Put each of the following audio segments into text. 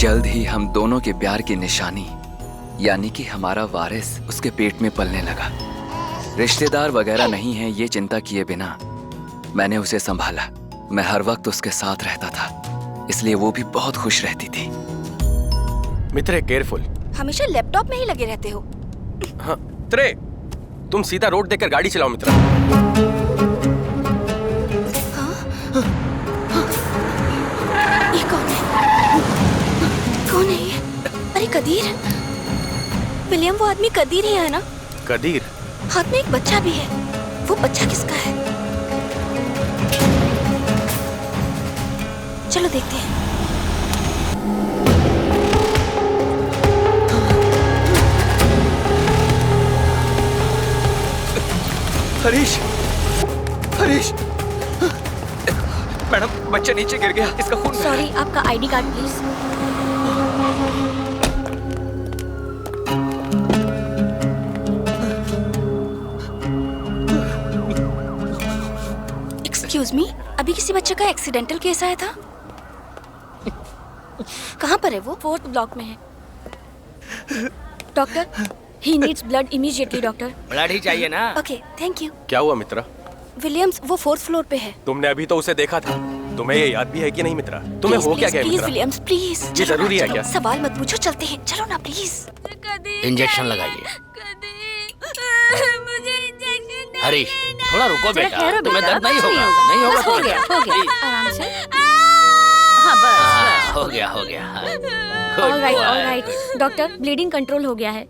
जल्द ही हम दोनों के प्यार की निशानी यानी कि हमारा वारिस उसके पेट में पलने लगा। रिश्तेदार वगैरह नहीं है ये चिंता किए बिना मैंने उसे संभाला। मैं हर वक्त उसके साथ रहता था, इसलिए वो भी बहुत खुश रहती थी। मित्रे केयरफुल। हमेशा लैपटॉप में ही लगे रहते हो। हाँ मित्रे, तुम सीधा रोड देखकर गाड़ी चलाओ मित्रा। ये कौन है? कौन है ये? अरे कदीर, विलियम वो आदमी कदीर ही है ना? कदीर? हाथ में एक बच्चा भी है। वो बच्चा किसका है? चलो देखते हैं। हरीश, हरीश, मैडम बच्चा नीचे गिर गया, इसका खून बह रहा है। सॉरी, आपका ID card please. Excuse me, अभी किसी बच्चे का एक्सीडेंटल केस आया था। कहाँ पर है वो? 4th ब्लॉक में है। Doctor, he needs blood immediately, doctor. Blood ही चाहिए ना? Okay, thank you. क्या हुआ मित्रा? विलियम्स वो 4th फ्लोर पे है। तुमने अभी तो उसे देखा था, तुम्हें ये याद भी है कि नहीं मित्रा? तुम्हें हो क्या गया प्लीज मित्रा? Williams please. ये जरूरी है क्या? सवाल मत पूछो, चलते हैं। चलो ना प्लीज। इंजेक्शन लगाइए। हरीश, थोड़ा रुको बेटा, तुम्हें दर्द नहीं होगा, नहीं होगा। हो गया, हो गया, आराम से। हाँ हाँ, हो गया, हो गया। ऑलराइट। डॉक्टर, ब्लीडिंग कंट्रोल हो गया है।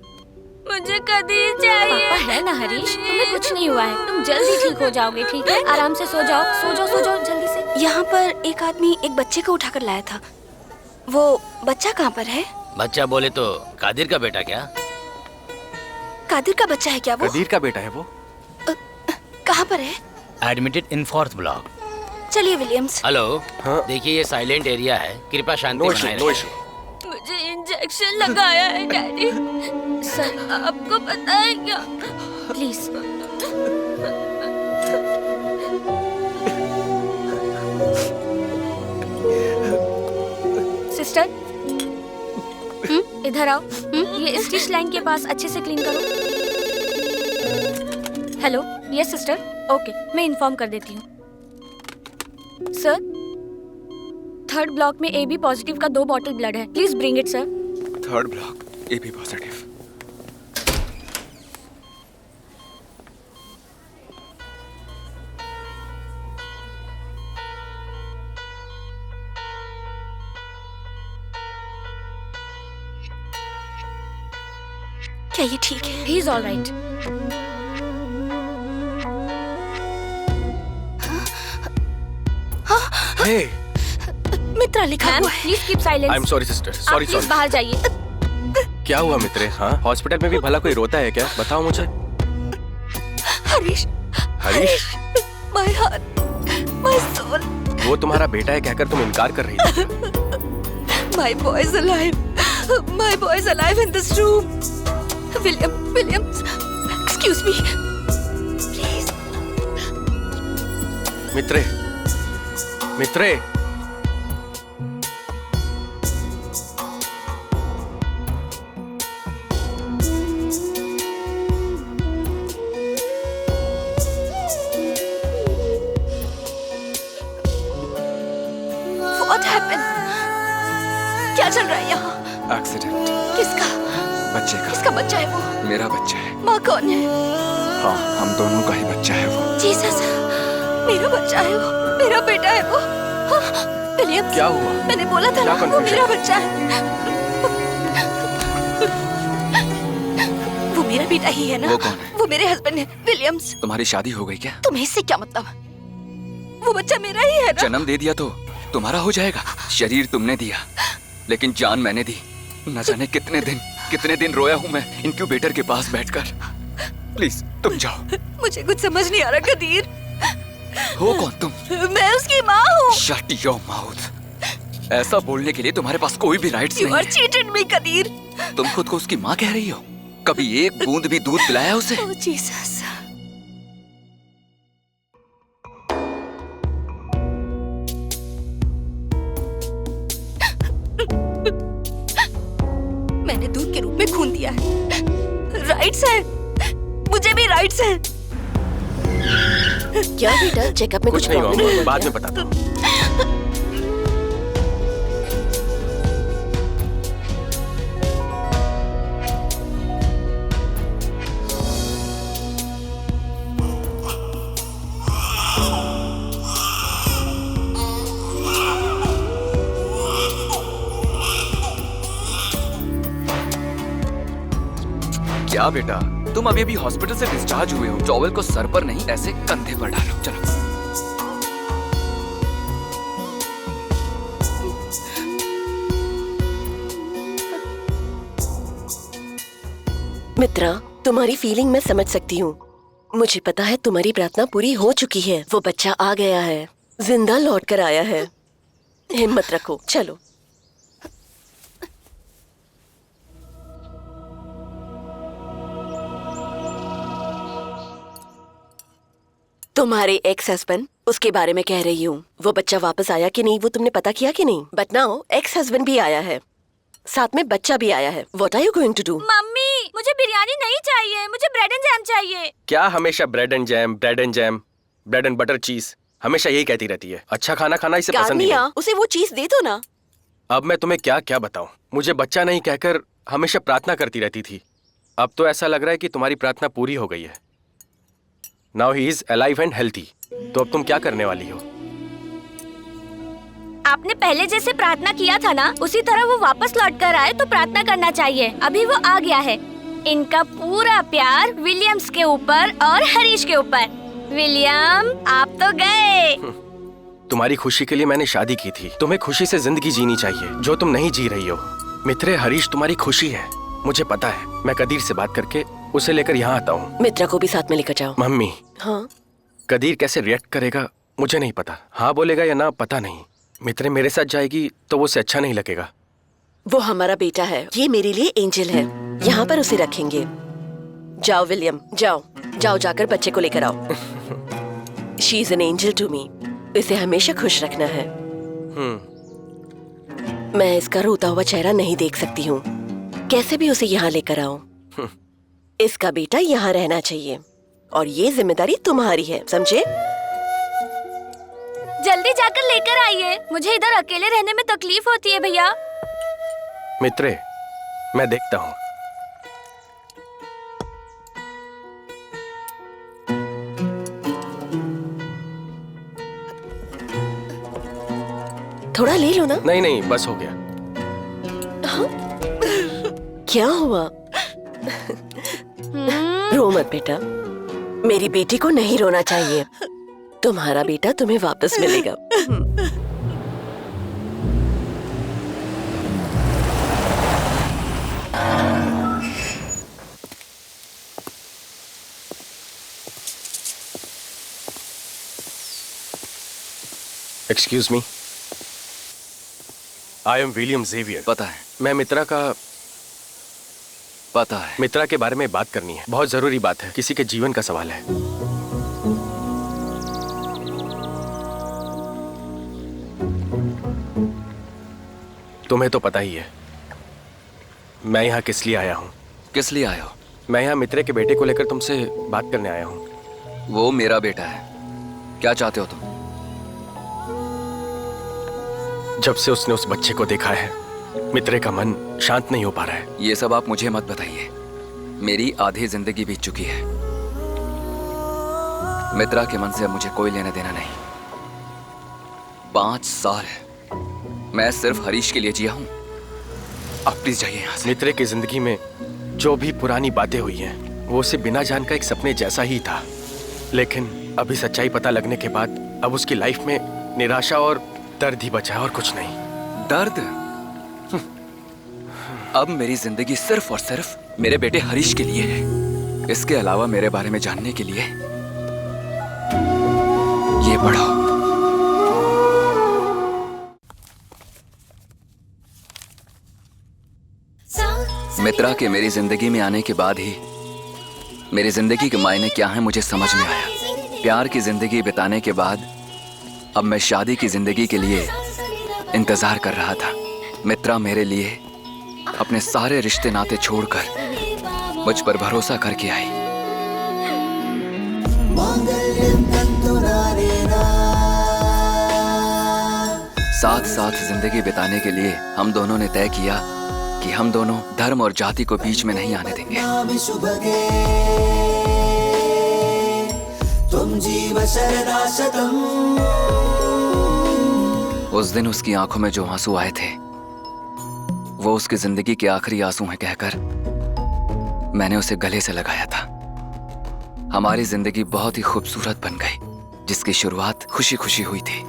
मुझे कदीर चाहिए। पापा है ना हरीश, तुम्हें कुछ नहीं हुआ है, तुम जल्दी ठीक हो जाओगे, ठीक है? आराम से सो जाओ, सो जाओ, सो जाओ जल्दी से। यहाँ पर एक आदमी एक बच्चे को उठाकर लाया था। वो बच्चा कहाँ पर है? बच्चा बोले तो कादिर का बेटा क्या? कादिर का बच्चा है क्या वो? कदीर का बेटा है वो? कहाँ पर है? Admitted in 4th block. चलिए विलियम्स। हेलो, हाँ? देखिए ये साइलेंट एरिया है, कृपया शांति नो इशू, बनाए नो रखें। इशू। मुझे इंजेक्शन लगाया है डैडी। सर आपको पता है क्या? प्लीज। सिस्टर, इधर आओ। ये स्टिच लाइन के पास अच्छे से क्लीन करो। हेलो, यस सिस्टर, ओके, मैं इन्फॉर्म कर देती हूँ। सर, 3rd ब्लॉक में AB पॉजिटिव का 2 बॉटल ब्लड है, please bring it sir. 3rd block, AB positive. क्या ये ठीक है? He is alright. हे, मित्रा लिखा मैम, हुआ है। Please keep silence. I am sorry sister, sorry please sorry. बाहर जाइए। क्या हुआ मित्रे? हाँ, हॉस्पिटल में भी भला कोई रोता है क्या? बताओ मुझे। Harish, Harish? My heart, my soul, वो तुम्हारा बेटा है कहकर तुम इनकार कर रही थी। My boy is alive, my boy is alive in this room. Williams, excuse me, please. मित्रे, मित्रे, What happened? क्या चल रहा है यहाँ? एक्सीडेंट। किसका? बच्चे का। किसका बच्चा है वो? मेरा बच्चा है। माँ कौन है? हाँ, हम दोनों का ही बच्चा है वो। जीसस, मेरा बच्चा है वो, मेरा बेटा है वो। हाँ, विलियम्स, क्या हुआ? मैंने बोला था क्या ना, वो confusion? मेरा बच्चा है। वो मेरा बेटा ही है ना? वो कौन है? वो मेरे हस्बैंड है, विलियम्स। तुम्हारी शादी हो गई क्या? तुम्हें इससे क्या मतलब? वो बच्चा मेरा ही है ना? जन्म दे दिया तो तुम्हारा हो जाएगा। शरीर तुमने दिया, लेकिन जान मैंने दी। न जाने कितने दिन रोया हूँ मैं इंक्यूबेटर के पास बैठकर। प्लीज तुम जाओ। मुझे कुछ समझ नहीं आ रहा कदीर। हो कौन तुम? मैं उसकी माँ हूँ। Shut your mouth. ऐसा बोलने के लिए तुम्हारे पास कोई भी राइट्स You नहीं are है। cheated me, Kadir. तुम खुद को उसकी माँ कह रही हो? कभी एक बूंद भी दूध पिलाया उसे? Oh, Jesus. मैंने दूध के रूप में खून दिया है। राइट्स है, मुझे भी राइट्स है। क्या बेटा, चेकअप में कुछ नहीं हुआ, बाद में बताता हूँ। क्या बेटा, तुम अभी अभी हॉस्पिटल से डिस्चार्ज हुए हो। टॉवेल को सर पर नहीं, ऐसे कंधे पर डालो। चलो। मित्रा, तुम्हारी फीलिंग मैं समझ सकती हूँ। मुझे पता है तुम्हारी प्रार्थना पूरी हो चुकी है। वो बच्चा आ गया है, जिंदा लौट कर आया है। हिम्मत रखो, चलो। तुम्हारे एक्स हस्बैंड, उसके बारे में कह रही हूँ। वो बच्चा वापस आया कि नहीं वो तुमने पता किया कि नहीं? बट नाउ एक्स हस्बैंड भी आया है, साथ में बच्चा भी आया है। What are you going to do? Mummy, मुझे बिरयानी नहीं चाहिए, मुझे ब्रेड एंड जैम चाहिए। क्या हमेशा bread and jam, bread and jam, bread and butter cheese, हमेशा यही कहती रहती है। अच्छा खाना खाना इसे पसंद नहीं है। उसे वो चीज दे दो ना। अब मैं तुम्हें क्या क्या बताऊं? मुझे बच्चा नहीं कहकर हमेशा प्रार्थना करती रहती थी। अब तो ऐसा लग रहा है कि तुम्हारी प्रार्थना पूरी हो गई है। Now he is alive and healthy. तो अब तुम क्या करने वाली हो? आपने पहले जैसे प्रार्थना किया था ना, उसी तरह वो वापस लौट कर आए तो प्रार्थना करना चाहिए। अभी वो आ गया है। इनका पूरा प्यार विलियम्स के ऊपर और हरीश के ऊपर। विलियम, आप तो गए। तुम्हारी खुशी के लिए मैंने शादी की थी। तुम्हें खुशी से जिंदगी जीनी चाहिए, जो तुम नहीं जी रही हो। मित्रे, हरीश तुम्हारी खुशी है, मुझे पता है। मैं कदीर से बात करके उसे लेकर यहाँ आता हूँ। मित्रा को भी साथ में लेकर जाओ। मम्मी, हाँ? कदीर कैसे रिएक्ट करेगा मुझे नहीं पता। हाँ बोलेगा या ना पता नहीं। मित्रे मेरे साथ जाएगी तो वो उसे अच्छा नहीं लगेगा। वो हमारा बेटा है, ये मेरे लिए एंजल है। यहाँ पर उसे रखेंगे। जाओ विलियम, जाओ जाओ, जाकर बच्चे को लेकर आओ। She is an angel to me. इसे हमेशा खुश रखना है। मैं इसका रोता हुआ चेहरा नहीं देख सकती हूँ। कैसे भी उसे यहाँ लेकर आओ। इसका बेटा यहाँ रहना चाहिए और ये जिम्मेदारी तुम्हारी है, समझे? जल्दी जाकर लेकर आइए, मुझे इधर अकेले रहने में तकलीफ होती है भैया। मित्रे, मैं देखता हूँ। थोड़ा ले लो ना। नहीं नहीं, बस हो गया। क्या हुआ? रो मत बेटा, मेरी बेटी को नहीं रोना चाहिए। तुम्हारा बेटा तुम्हें वापस मिलेगा। Excuse me, I am William Xavier. पता है, मैं मित्रा का पता है। मित्रा के बारे में बात करनी है, बहुत जरूरी बात है, किसी के जीवन का सवाल है। तुम्हें तो पता ही है मैं यहाँ किस लिए आया हूँ। किस लिए आए हो? मैं यहाँ मित्रे के बेटे को लेकर तुमसे बात करने आया हूँ। वो मेरा बेटा है। क्या चाहते हो तुम? जब से उसने उस बच्चे को देखा है, मित्रे का मन शांत नहीं हो पा रहा है। ये सब आप मुझे मत बताइए। मेरी आधी जिंदगी बीत चुकी है। मित्रा के मन से अब मुझे कोई लेना देना नहीं। 5 साल मैं सिर्फ हरीश के लिए जिया हूं। आप प्लीज जाइए यहाँ से। मित्रे की जिंदगी में जो भी पुरानी बातें हुई हैं, वो उसे बिना जान का एक सपने जैसा ही था। लेकिन अभी सच्चाई पता लगने के बाद अब उसकी लाइफ में निराशा और दर्द ही बचा है और कुछ नहीं। दर्द? अब मेरी जिंदगी सिर्फ और सिर्फ मेरे बेटे हरीश के लिए है। इसके अलावा मेरे बारे में जानने के लिए ये पढ़ो। मित्रा के मेरी जिंदगी में आने के बाद ही मेरी जिंदगी के मायने क्या है मुझे समझ में आया। प्यार की जिंदगी बिताने के बाद अब मैं शादी की जिंदगी के लिए इंतजार कर रहा था। मित्रा मेरे लिए अपने सारे रिश्ते नाते छोड़कर मुझ पर भरोसा करके आई। साथ साथ जिंदगी बिताने के लिए हम दोनों ने तय किया कि हम दोनों धर्म और जाति को बीच में नहीं आने देंगे। उस दिन उसकी आंखों में जो आंसू आए थे वो उसकी जिंदगी के आखिरी आंसू हैं कहकर मैंने उसे गले से लगाया था। हमारी जिंदगी बहुत ही खूबसूरत बन गई, जिसकी शुरुआत खुशी खुशी हुई थी।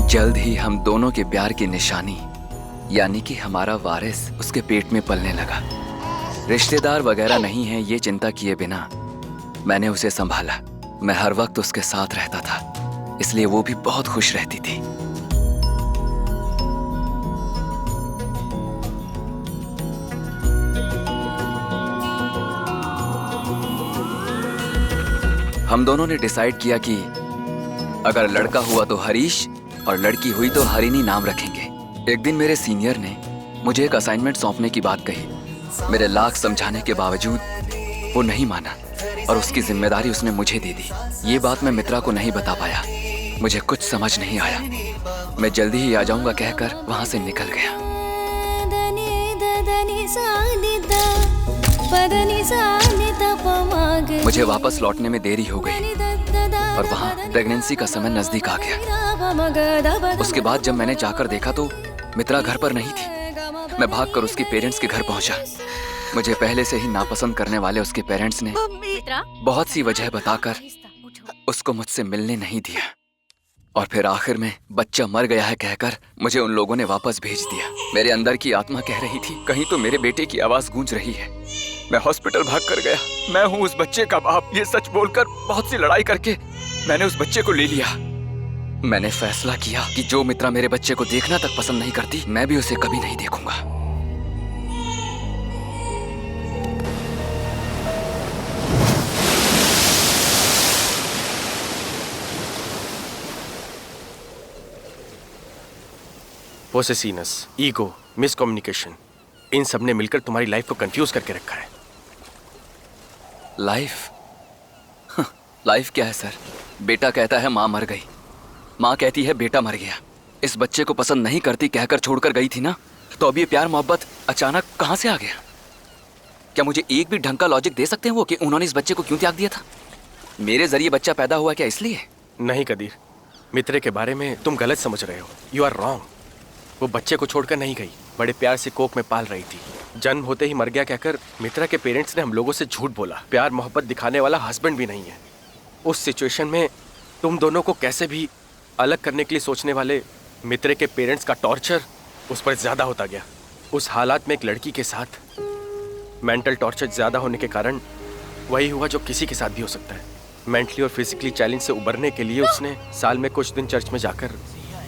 जल्द ही हम दोनों के प्यार की निशानी यानी कि हमारा वारिस उसके पेट में पलने लगा। रिश्तेदार वगैरह नहीं है ये चिंता किए बिना मैंने उसे संभाला। मैं हर वक्त उसके साथ रहता था, इसलिए वो भी बहुत खुश रहती थी। हम दोनों ने डिसाइड किया कि अगर लड़का हुआ तो हरीश और लड़की हुई तो हरिणी नाम रखेंगे। एक दिन मेरे सीनियर ने मुझे एक असाइनमेंट सौंपने की बात कही। मेरे लाख समझाने के बावजूद वो नहीं माना और उसकी जिम्मेदारी उसने मुझे दे दी। ये बात मैं मित्रा को नहीं बता पाया। मुझे कुछ समझ नहीं आया। मैं जल्दी ही आ जाऊंगा कहकर वहां से निकल गया। मुझे वापस लौटने में देरी हो गई और वहाँ प्रेगनेंसी का समय नजदीक आ गया। उसके बाद जब मैंने जाकर देखा तो मित्रा घर पर नहीं थी। मैं भागकर उसके पेरेंट्स के घर पहुंचा। मुझे पहले से ही नापसंद करने वाले उसके पेरेंट्स ने बहुत सी वजह बताकर उसको मुझसे मिलने नहीं दिया और फिर आखिर में बच्चा मर गया है कहकर मुझे उन लोगों ने वापस भेज दिया। मेरे अंदर की आत्मा कह रही थी कहीं तो मेरे बेटे की आवाज गूंज रही है। मैं हॉस्पिटल भाग कर गया। मैं हूँ उस बच्चे का बाप, ये सच बोलकर बहुत सी लड़ाई करके मैंने उस बच्चे को ले लिया। मैंने फैसला किया कि जो मित्रा मेरे बच्चे को देखना तक पसंद नहीं करती, मैं भी उसे कभी नहीं देखूंगा। पोसेसिवनेस, ईगो, मिसकम्युनिकेशन, इन सब ने मिलकर तुम्हारी लाइफ को कंफ्यूज करके रखा है। लाइफ? लाइफ क्या है सर? बेटा कहता है माँ मर गई, माँ कहती है बेटा मर गया। इस बच्चे को पसंद नहीं करती कहकर छोड़कर गई थी ना, तो अब ये प्यार मोहब्बत अचानक कहाँ से आ गया? क्या मुझे एक भी ढंग का लॉजिक दे सकते हैं वो कि उन्होंने इस बच्चे को क्यों त्याग दिया था? मेरे जरिए बच्चा पैदा हुआ क्या इसलिए? नहीं कदीर, मित्रे के बारे में तुम गलत समझ रहे हो। You are wrong. वो बच्चे को छोड़कर नहीं गई, बड़े प्यार से कोख में पाल रही थी। जन्म होते ही मर गया कहकर मित्रा के पेरेंट्स ने हम लोगों से झूठ बोला। प्यार मोहब्बत दिखाने वाला हस्बैंड भी नहीं है। उस सिचुएशन में तुम दोनों को कैसे भी अलग करने के लिए सोचने वाले मित्रे के पेरेंट्स का टॉर्चर उस पर ज्यादा होता गया। उस हालात में एक लड़की के साथ मेंटल टॉर्चर ज्यादा होने के कारण वही हुआ जो किसी के साथ भी हो सकता है। मेंटली और फिजिकली चैलेंज से उबरने के लिए उसने साल में कुछ दिन चर्च में जाकर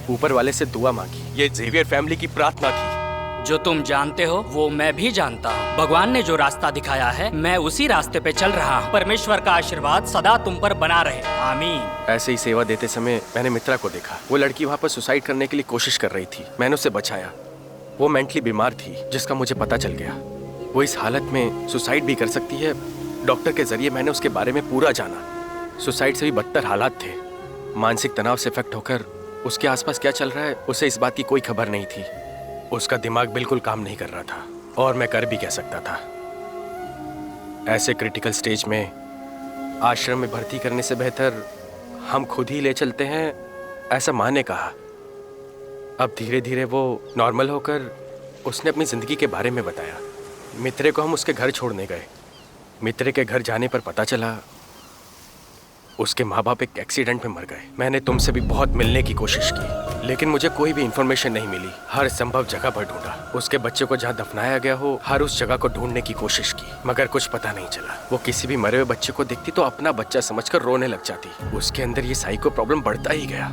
ऊपर वाले से दुआ मांगी। ये जेवियर फैमिली की प्रार्थना थी। जो तुम जानते हो वो मैं भी जानता हूँ। भगवान ने जो रास्ता दिखाया है मैं उसी रास्ते पे चल रहा हूँ। परमेश्वर का आशीर्वाद सदा तुम पर बना रहे। आमीन। ऐसे ही सेवा देते समय मैंने मित्रा को देखा। वो लड़की वहाँ पर सुसाइड करने के लिए कोशिश कर रही थी। मैंने उसे बचाया। वो मेंटली बीमार थी जिसका मुझे पता चल गया। वो इस हालत में सुसाइड भी कर सकती है। डॉक्टर के जरिए मैंने उसके बारे में पूरा जाना। सुसाइड से भी बदतर हालात थे। मानसिक तनाव से इफेक्ट होकर उसके आसपास क्या चल रहा है उसे इस बात की कोई खबर नहीं थी। उसका दिमाग बिल्कुल काम नहीं कर रहा था और मैं कर भी कह सकता था। ऐसे क्रिटिकल स्टेज में आश्रम में भर्ती करने से बेहतर हम खुद ही ले चलते हैं, ऐसा माँ ने कहा। अब धीरे धीरे वो नॉर्मल होकर उसने अपनी जिंदगी के बारे में बताया। मित्रे को हम उसके घर छोड़ने गए। मित्रे के घर जाने पर पता चला उसके माँ बाप एक एक्सीडेंट में मर गए। मैंने तुमसे भी बहुत मिलने की कोशिश की लेकिन मुझे कोई भी इंफॉर्मेशन नहीं मिली। हर संभव जगह पर ढूंढा, उसके बच्चे को जहाँ दफनाया गया हो हर उस जगह को ढूंढने की कोशिश की, मगर कुछ पता नहीं चला। वो किसी भी मरे हुए बच्चे को देखती तो अपना बच्चा समझकर रोने लग जाती। उसके अंदर ये साइको प्रॉब्लम बढ़ता ही गया।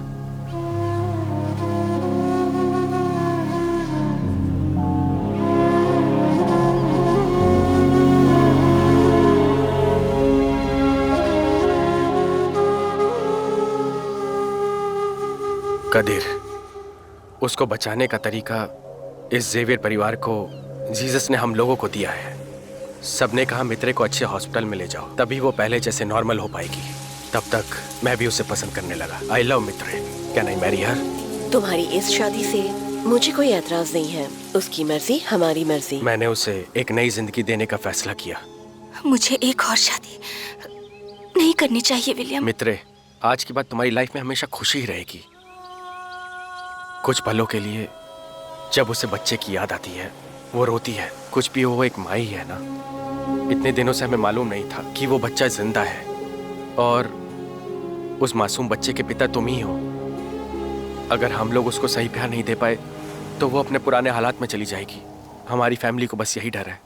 कदीर, उसको बचाने का तरीका इस जेवियर परिवार को जीसस ने हम लोगों को दिया है। सबने कहा मित्रे को अच्छे हॉस्पिटल में ले जाओ, तभी वो पहले जैसे नॉर्मल हो पाएगी। तब तक मैं भी उसे पसंद करने लगा। आई लव मित्रे, कैन आई मैरी हर? तुम्हारी इस शादी से मुझे कोई एतराज नहीं है। उसकी मर्जी हमारी मर्जी। मैंने उसे एक नई जिंदगी देने का फैसला किया। मुझे एक और शादी नहीं करनी चाहिए विलियम। मित्रे, आज के बाद तुम्हारी लाइफ में हमेशा खुशी ही रहेगी। कुछ पलों के लिए जब उसे बच्चे की याद आती है वो रोती है। कुछ भी वो एक माँ ही है ना। इतने दिनों से हमें मालूम नहीं था कि वो बच्चा जिंदा है और उस मासूम बच्चे के पिता तुम ही हो। अगर हम लोग उसको सही प्यार नहीं दे पाए तो वो अपने पुराने हालात में चली जाएगी। हमारी फैमिली को बस यही डर है।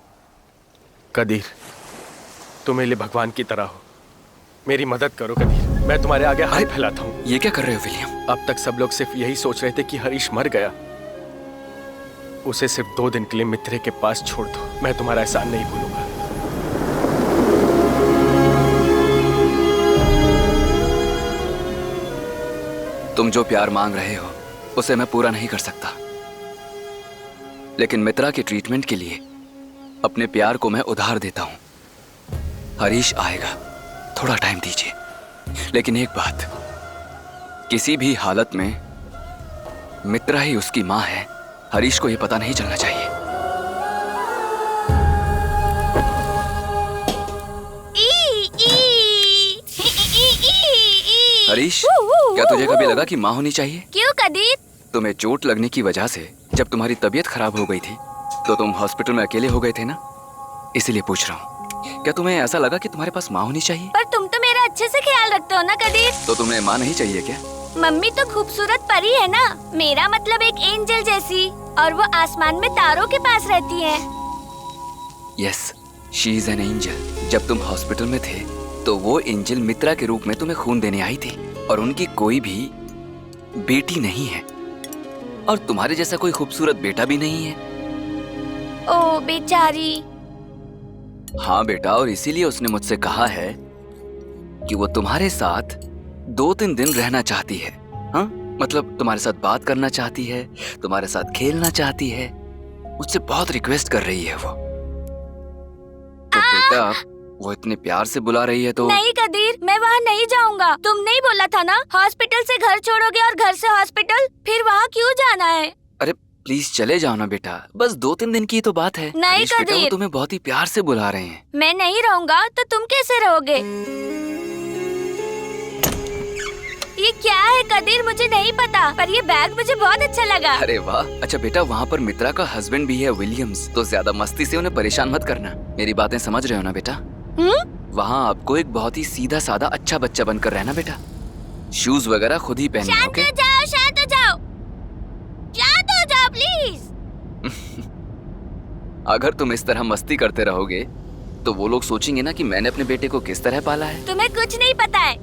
कदीर, तुम मेरे लिए भगवान की तरह हो। मेरी मदद करो कदीर, मैं तुम्हारे आगे हाथ फैलाता हूँ। ये क्या कर रहे हो विलियम? अब तक सब लोग सिर्फ यही सोच रहे थे कि हरीश मर गया। उसे सिर्फ 2 दिन के लिए मित्रे के पास छोड़ दो। मैं तुम्हारा एहसान नहीं भूलूंगा। तुम जो प्यार मांग रहे हो उसे मैं पूरा नहीं कर सकता, लेकिन मित्रा के ट्रीटमेंट के लिए अपने प्यार को मैं उधार देता हूं। हरीश आएगा, थोड़ा टाइम दीजिए। लेकिन एक बात, किसी भी हालत में मित्रा ही उसकी मां है। हरीश को यह पता नहीं चलना चाहिए। हरीश, क्या तुझे कभी लगा कि मां होनी चाहिए? क्यों कदीर? तुम्हें चोट लगने की वजह से जब तुम्हारी तबीयत खराब हो गई थी तो तुम हॉस्पिटल में अकेले हो गए थे ना, इसीलिए पूछ रहा हूँ। क्या तुम्हें ऐसा लगा कि तुम्हारे पास माँ होनी चाहिए? पर तुम तो मेरा अच्छे से ख्याल रखते हो ना कदीर। तो तुम्हें माँ नहीं चाहिए क्या? मम्मी तो खूबसूरत परी है ना, मेरा मतलब एक एंजल जैसी, और वो आसमान में तारों के पास रहती है। Yes, she is an angel. जब तुम हॉस्पिटल में थे तो वो एंजल मित्रा के रूप में तुम्हें खून देने आई थी, और उनकी कोई भी बेटी नहीं है, और तुम्हारे जैसा कोई खूबसूरत बेटा भी नहीं है। ओ बेचारी। हाँ बेटा, और इसीलिए उसने मुझसे कहा है कि वो तुम्हारे साथ 2-3 दिन रहना चाहती है। हाँ, मतलब तुम्हारे साथ बात करना चाहती है, तुम्हारे साथ खेलना चाहती है। मुझसे बहुत रिक्वेस्ट कर रही है वो। तो बेटा, वो इतने प्यार से बुला रही है तो। नहीं कदीर, मैं वहाँ नहीं जाऊँगा। तुमने ही बोला था ना हॉस्पिटल से घर छोड़ोगे और घर से हॉस्पिटल, फिर वहाँ क्यों जाना है? अरे प्लीज चले जाओ ना बेटा, बस 2-3 दिन की तो बात है। नहीं हरीश बेटा, वो कदीर। तुम्हें बहुत ही प्यार से बुला रहे हैं। मैं नहीं रहूँगा तो तुम कैसे रहोगे? ये क्या है कदीर, मुझे नहीं पता, पर ये बैग मुझे बहुत अच्छा लगा। अरे वाह। अच्छा बेटा, वहाँ पर मित्रा का हस्बैंड भी है विलियम्स, तो ज्यादा मस्ती से उन्हें परेशान मत करना। मेरी बातें समझ रहे हो ना बेटा? वहाँ आपको एक बहुत ही सीधा साधा अच्छा बच्चा बनकर रहना बेटा। शूज वगैरह खुद ही पहनना। शांत ओके? हो जाओ, शांत हो जाओ, शांत हो जाओ प्लीज। अगर तुम इस तरह मस्ती करते रहोगे तो वो लोग सोचेंगे ना कि मैंने अपने बेटे को किस तरह पाला है। तुम्हें कुछ नहीं पता है।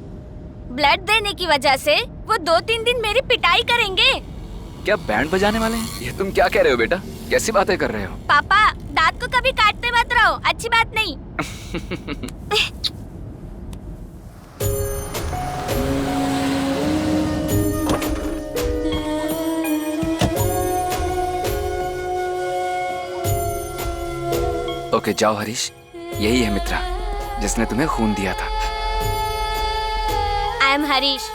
ब्लड देने की वजह से वो 2-3 दिन मेरी पिटाई करेंगे। क्या बैंड बजाने वाले हैं? ये तुम क्या कह रहे हो बेटा? कैसी बातें कर रहे हो? पापा, दांत को कभी काटते मत रहो, अच्छी बात नहीं। ओके, जाओ हरीश। यही है मित्रा जिसने तुम्हें खून दिया था। I am Harish.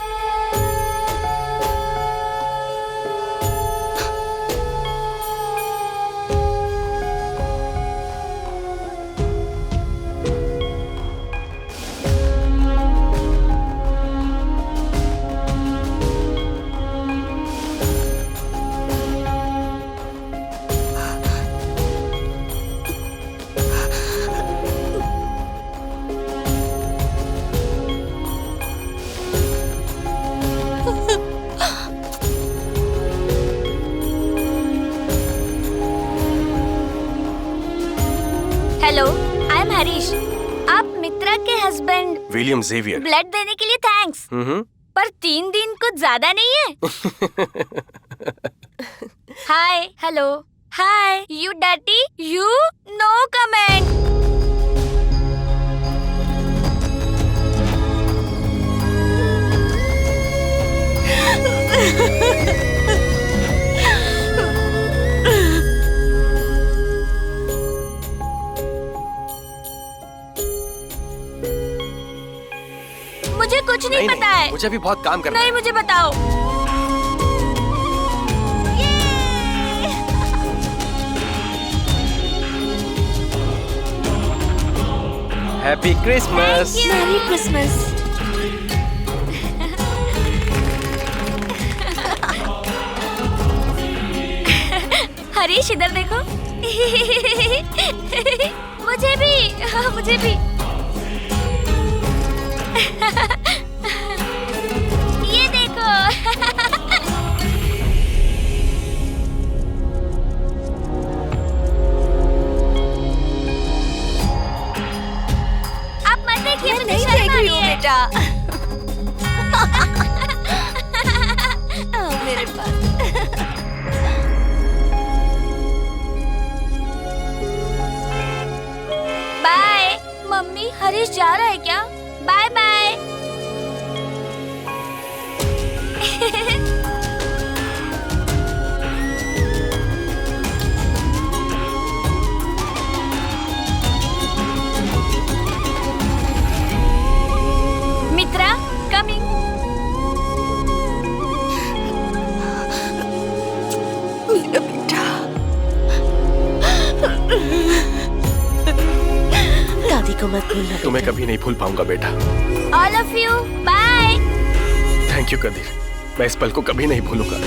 मीरा के हस्बैंड विलियम जेवियर। ब्लड देने के लिए थैंक्स। पर 3 दिन कुछ ज्यादा नहीं है? Hi, hello, hi, you dirty, you no comment. मुझे कुछ नहीं पता है। मुझे भी बहुत काम करना है। नहीं, मुझे बताओ। Happy Christmas. Merry Christmas. Harish, इधर देखो। मुझे भी, मुझे भी। ये देखो। आप मत देखिए, मुझे शर्म आ रही है। बेटा। मेरे पास। बाय। मम्मी, हरीश जा रहा है क्या? Bye bye. मित्रा, कमिंग। मेरा बेटा। दादी को मत भूलना। तुम्हें कभी नहीं भूल पाऊंगा बेटा। All of you, bye. Thank you Kadir, मैं इस पल को कभी नहीं भूलूंगा।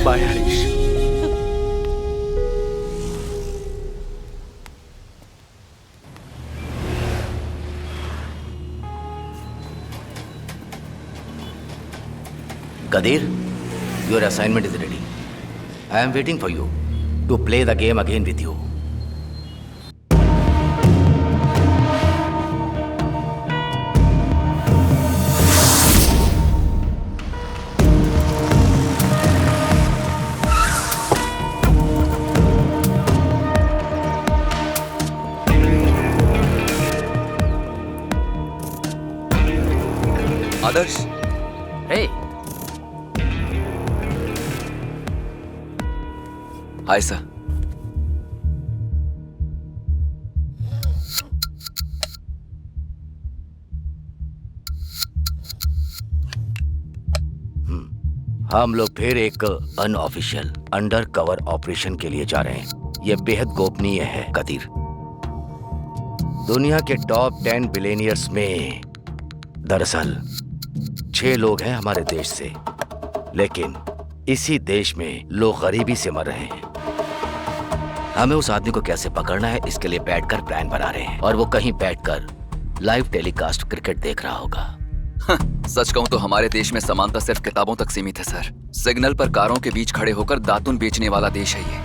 Bye Harish. Kadir, your assignment is ready. I am waiting for you to play the game again with you. Adarsh, Hey, hi sir. हम लोग फिर एक अनऑफिशियल अंडर कवर ऑपरेशन के लिए जा रहे हैं। यह बेहद गोपनीय है कदीर। दुनिया के टॉप 10 बिलियनियर्स में दरअसल 6 लोग हैं हमारे देश से, लेकिन इसी देश में लोग गरीबी से मर रहे हैं। हमें उस आदमी को कैसे पकड़ना है, इसके लिए बैठकर प्लान बना रहे हैं, और वो कहीं बैठकर लाइव टेलीकास्ट क्रिकेट देख रहा होगा। सच कहूं तो हमारे देश में समानता सिर्फ किताबों तक सीमित है सर। सिग्नल पर कारों के बीच खड़े होकर दातुन बेचने वाला देश है ये।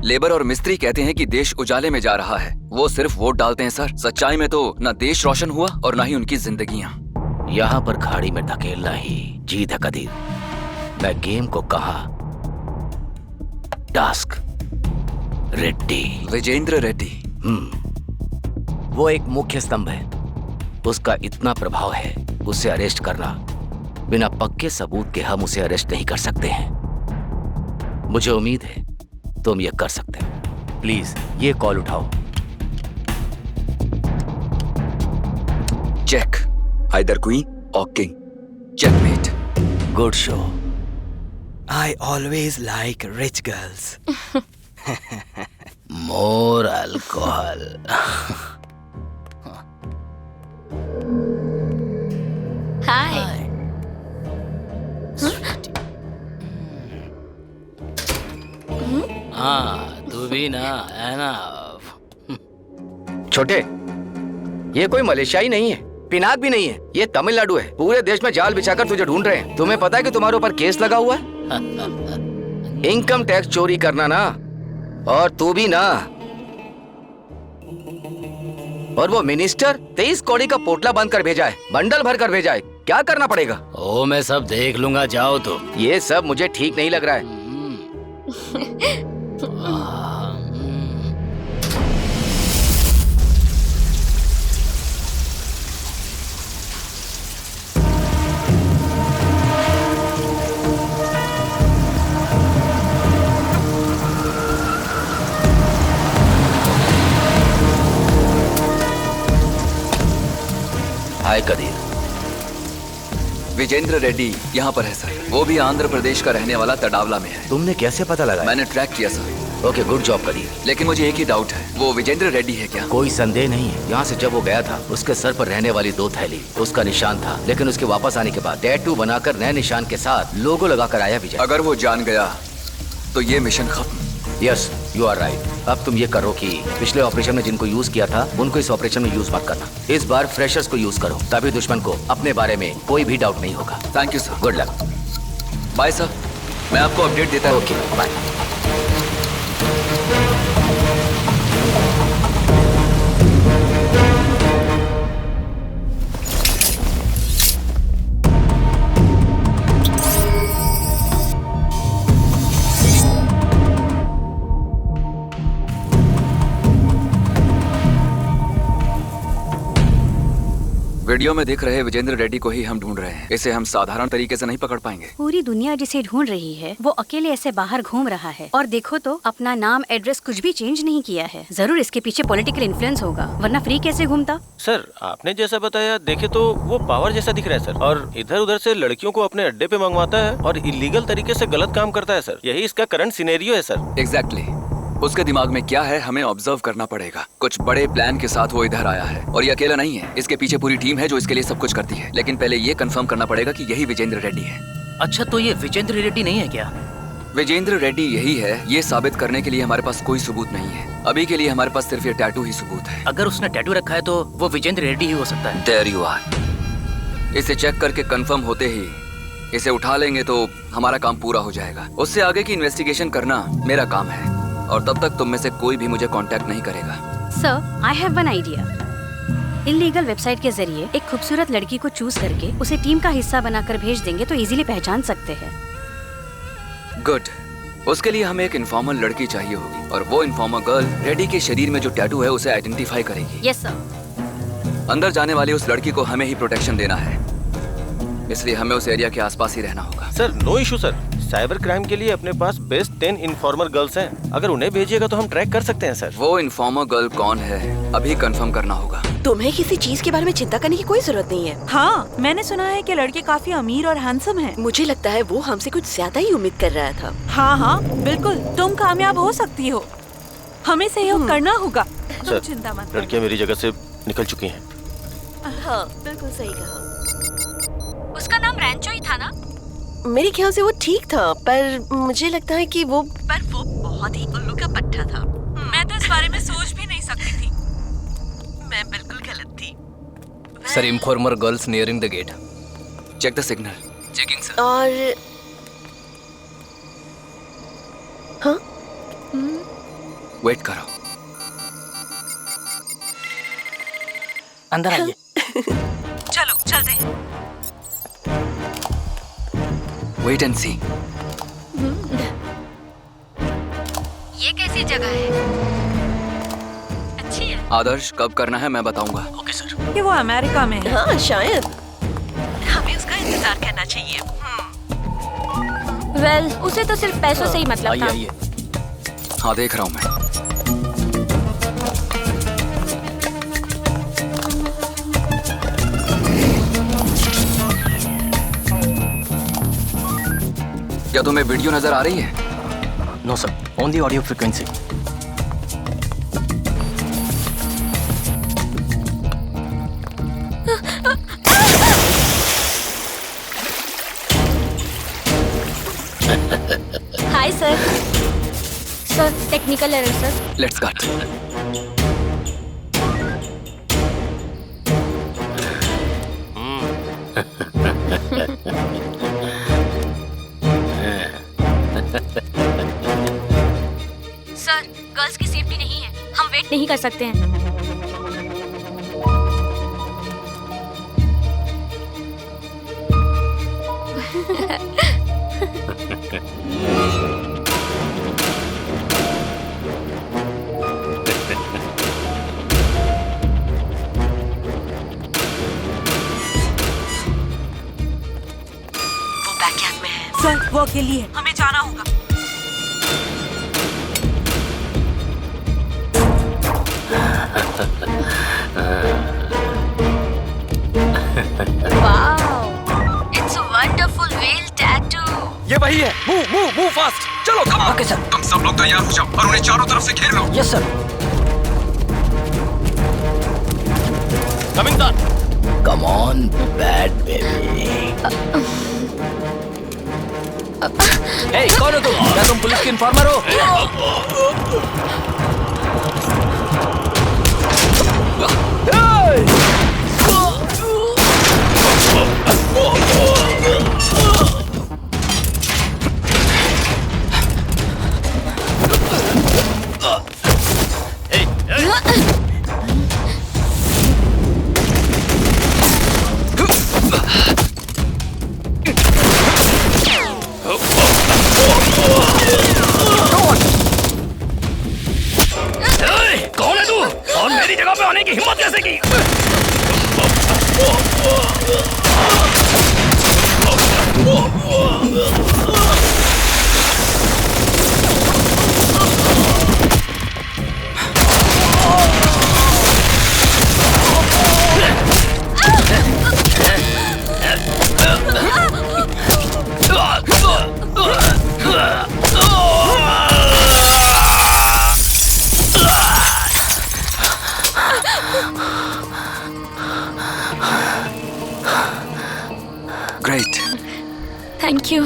लेबर और मिस्त्री कहते हैं कि देश उजाले में जा रहा है, वो सिर्फ वोट डालते हैं सर। सच्चाई में तो ना देश रोशन हुआ और ना ही उनकी जिंदगियां। यहाँ पर खाड़ी में धकेलना ही जीत है कदीर। मैं गेम को कहा टास्क रेड्डी। विजेंद्र रेड्डी। वो एक मुख्य स्तंभ है, उसका इतना प्रभाव है, उसे अरेस्ट करना बिना पक्के सबूत के हम उसे अरेस्ट नहीं कर सकते हैं। मुझे उम्मीद है तुम ये कर सकते हो। प्लीज ये कॉल उठाओ। Check, either queen or king. Checkmate. Good show. I always like rich girls. More alcohol. Hi. हाँ तू भी ना, है ना। छोटे, ये कोई मलेशियाई नहीं है, पिनाक भी नहीं है, ये तमिलनाडु है। पूरे देश में जाल बिछाकर तुझे ढूंढ रहे हैं। तुम्हें पता है कि तुम्हारे ऊपर केस लगा हुआ है? इनकम टैक्स चोरी करना ना और तू भी ना। और वो मिनिस्टर 23 कौड़ी का पोटला बंद कर भेजा है, बंडल भर कर भेजा है। क्या करना पड़ेगा? ओ मैं सब देख लूंगा, जाओ तो। ये सब मुझे ठीक नहीं लग रहा है। हाय कदीर। विजेंद्र रेड्डी यहाँ पर है सर। वो भी आंध्र प्रदेश का रहने वाला तडावला में है। तुमने कैसे पता लगाया? मैंने ट्रैक किया sir. Okay, good job Kadir. लेकिन मुझे एक ही डाउट है, वो विजेंद्र रेड्डी है क्या? कोई संदेह नहीं है। यहाँ से जब वो गया था, उसके सर पर रहने वाली 2 थैली उसका निशान था, लेकिन उसके वापस आने के बाद टैटू बनाकर नए निशान के साथ लोगो लगाकर आया विजय। अगर वो जान गया तो ये मिशन खत्म। Yes, you are right. अब तुम ये करो कि पिछले ऑपरेशन में जिनको यूज किया था उनको इस ऑपरेशन में यूज मत करना। इस बार फ्रेशर्स को यूज करो, तभी दुश्मन को अपने बारे में कोई भी डाउट नहीं होगा। Thank you sir. Good luck. Bye sir, मैं आपको अपडेट देता हूँ। Okay, bye. वीडियो में दिख रहे विजेंद्र रेड्डी को ही हम ढूंढ रहे हैं। इसे हम साधारण तरीके से नहीं पकड़ पाएंगे। पूरी दुनिया जिसे ढूंढ रही है वो अकेले ऐसे बाहर घूम रहा है, और देखो तो अपना नाम एड्रेस कुछ भी चेंज नहीं किया है। जरूर इसके पीछे पॉलिटिकल इन्फ्लुएंस होगा, वरना फ्री कैसे घूमता? सर आपने जैसा बताया देखे तो वो पावर जैसा दिख रहा है सर, और इधर उधर से लड़कियों को अपने अड्डे पे मंगवाता है और इलीगल तरीके से गलत काम करता है सर। यही इसका करंट सिनेरियो है सर। एग्जैक्टली। उसके दिमाग में क्या है हमें ऑब्जर्व करना पड़ेगा। कुछ बड़े प्लान के साथ वो इधर आया है, और ये अकेला नहीं है। इसके पीछे पूरी टीम है जो इसके लिए सब कुछ करती है। लेकिन पहले ये कंफर्म करना पड़ेगा कि यही विजेंद्र रेड्डी है। अच्छा, तो ये विजेंद्र रेड्डी नहीं है क्या? विजेंद्र रेड्डी यही है। ये साबित करने के लिए हमारे पास कोई सबूत नहीं है। अभी के लिए हमारे पास सिर्फ ये टैटू ही सबूत है। अगर उसने टैटू रखा है तो वो विजेंद्र रेड्डी ही हो सकता है। There you are. इसे चेक करके कंफर्म होते ही इसे उठा लेंगे तो हमारा काम पूरा हो जाएगा। उससे आगे की इन्वेस्टिगेशन करना मेरा काम है, और तब तक तुम में से कोई भी मुझे कांटेक्ट नहीं करेगा। Sir, I have one idea. Illegal website के जरिए एक खूबसूरत लड़की को चूज करके उसे टीम का हिस्सा बनाकर भेज देंगे तो इजीली पहचान सकते हैं। गुड। उसके लिए हमें एक इन्फॉर्मल लड़की चाहिए होगी, और वो इन्फॉर्मल गर्ल रेड्डी के शरीर में जो टैटू है उसे आइडेंटिफाई करेगी। Yes sir. अंदर जाने वाली उस लड़की को हमें ही प्रोटेक्शन देना है, इसलिए हमें उस एरिया के आसपास ही रहना होगा। Sir no issue sir. Cyber crime के लिए अपने पास बेस्ट 10 इन्फॉर्मर गर्ल्स हैं। अगर उन्हें भेजिएगा तो हम ट्रैक कर सकते हैं सर। वो इन्फॉर्मर गर्ल कौन है अभी कंफर्म करना होगा। तुम्हें किसी चीज के बारे में चिंता करने की कोई जरूरत नहीं है। हाँ, मैंने सुना है कि लड़के काफी अमीर और हैंडसम हैं। मुझे लगता है वो हमसे कुछ ज्यादा ही उम्मीद कर रहा था। हाँ हाँ बिल्कुल, तुम कामयाब हो सकती हो। हमें सहयोग करना होगा। तुम सर, चिंता मत करो। लड़कियां मेरी जगह से निकल चुकी हैं। हाँ, बिल्कुल सही कहा। उसका नाम रैंचो ही था ना? मेरे ख्याल से वो ठीक था, पर मुझे लगता है कि वो बहुत ही उल्लू का पट्टा था। मैं तो इस बारे में सोच भी नहीं सकती थी। मैं बिल्कुल गलत थी। Sir, informer girls nearing the gate. Check the signal. Checking sir. और हाँ, वेट करो। अंदर आइए। चलो चलते हैं। Wait and see. ये कैसी जगह है? अच्छी है। आदर्श कब करना है मैं बताऊंगा। Okay sir. कि वो अमेरिका में है। हाँ शायद हमें उसका इंतजार करना चाहिए। वेल, उसे तो सिर्फ पैसों से ही मतलब आइए था। आइए। हाँ, देख रहा हूँ मैं। क्या तुम्हें वीडियो नजर आ रही है? No sir, only audio frequency. Hi sir. Sir, technical error sir. Let's cut. Sir, कर सकते हैं। वो बैकयार्ड में है। सर वो अकेली है, हमें जाना होगा। Wow, it's a wonderful whale tattoo. ये वही है। Move fast. चलो कम ऑन। Okay sir. तुम सब लोग तैयार हो जाओ और उन्हें चारों तरफ से घेर लो। Yes sir. Coming sir. Come on bad baby. Hey कौन हो तुम? क्या तुम पुलिस के इन्फॉर्मर हो? कौन है तू? और मेरी जगह पे आने की हिम्मत कैसे की? ग्रेट। Thank you.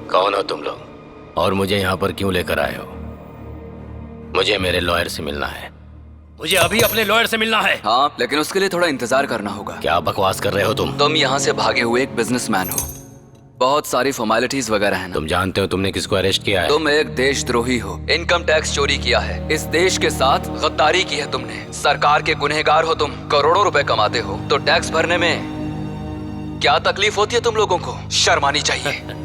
कौन हो तुम लोग और मुझे यहाँ पर क्यों लेकर आए हो? मुझे मेरे लॉयर से मिलना है। मुझे अभी अपने लॉयर से मिलना है। हाँ, लेकिन उसके लिए थोड़ा इंतजार करना होगा। क्या बकवास कर रहे हो तुम? तुम यहाँ से भागे हुए एक बिजनेसमैन हो। बहुत सारी फॉर्मेलिटीज वगैरह है ना। तुम जानते हो तुमने किसको अरेस्ट किया है? तुम एक देशद्रोही हो। इनकम टैक्स चोरी किया है। इस देश के साथ गद्दारी की है तुमने। सरकार के गुनहगार हो तुम। करोड़ों रुपए कमाते हो तो टैक्स भरने में क्या तकलीफ होती है तुम लोगों को? शर्म आनी चाहिए।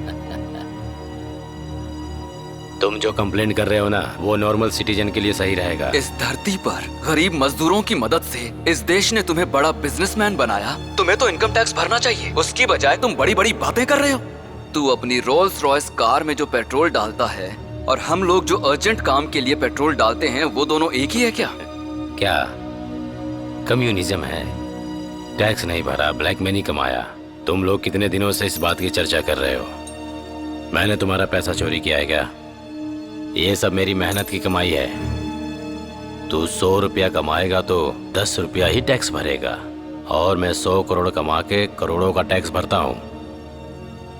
तुम जो कंप्लेंट कर रहे हो ना, वो नॉर्मल सिटीजन के लिए सही रहेगा। इस धरती पर गरीब मजदूरों की मदद से इस देश ने तुम्हें बड़ा बिजनेसमैन बनाया। तुम्हें तो इनकम टैक्स भरना चाहिए। उसकी बजाय तुम बड़ी बड़ी बातें कर रहे हो। तू अपनी रोल्स रॉयस कार में जो पेट्रोल डालता है और हम लोग जो अर्जेंट काम के लिए पेट्रोल डालते हैं, वो दोनों एक ही है क्या? क्या कम्युनिज्म है? टैक्स नहीं भरा, ब्लैक मनी कमाया। तुम लोग कितने दिनों से इस बात की चर्चा कर रहे हो? मैंने तुम्हारा पैसा चोरी किया है क्या? ये सब मेरी मेहनत की कमाई है। तू 100 रुपया कमाएगा तो 10 रुपया ही टैक्स भरेगा, और मैं 100 करोड़ कमा के करोड़ों का टैक्स भरता हूँ।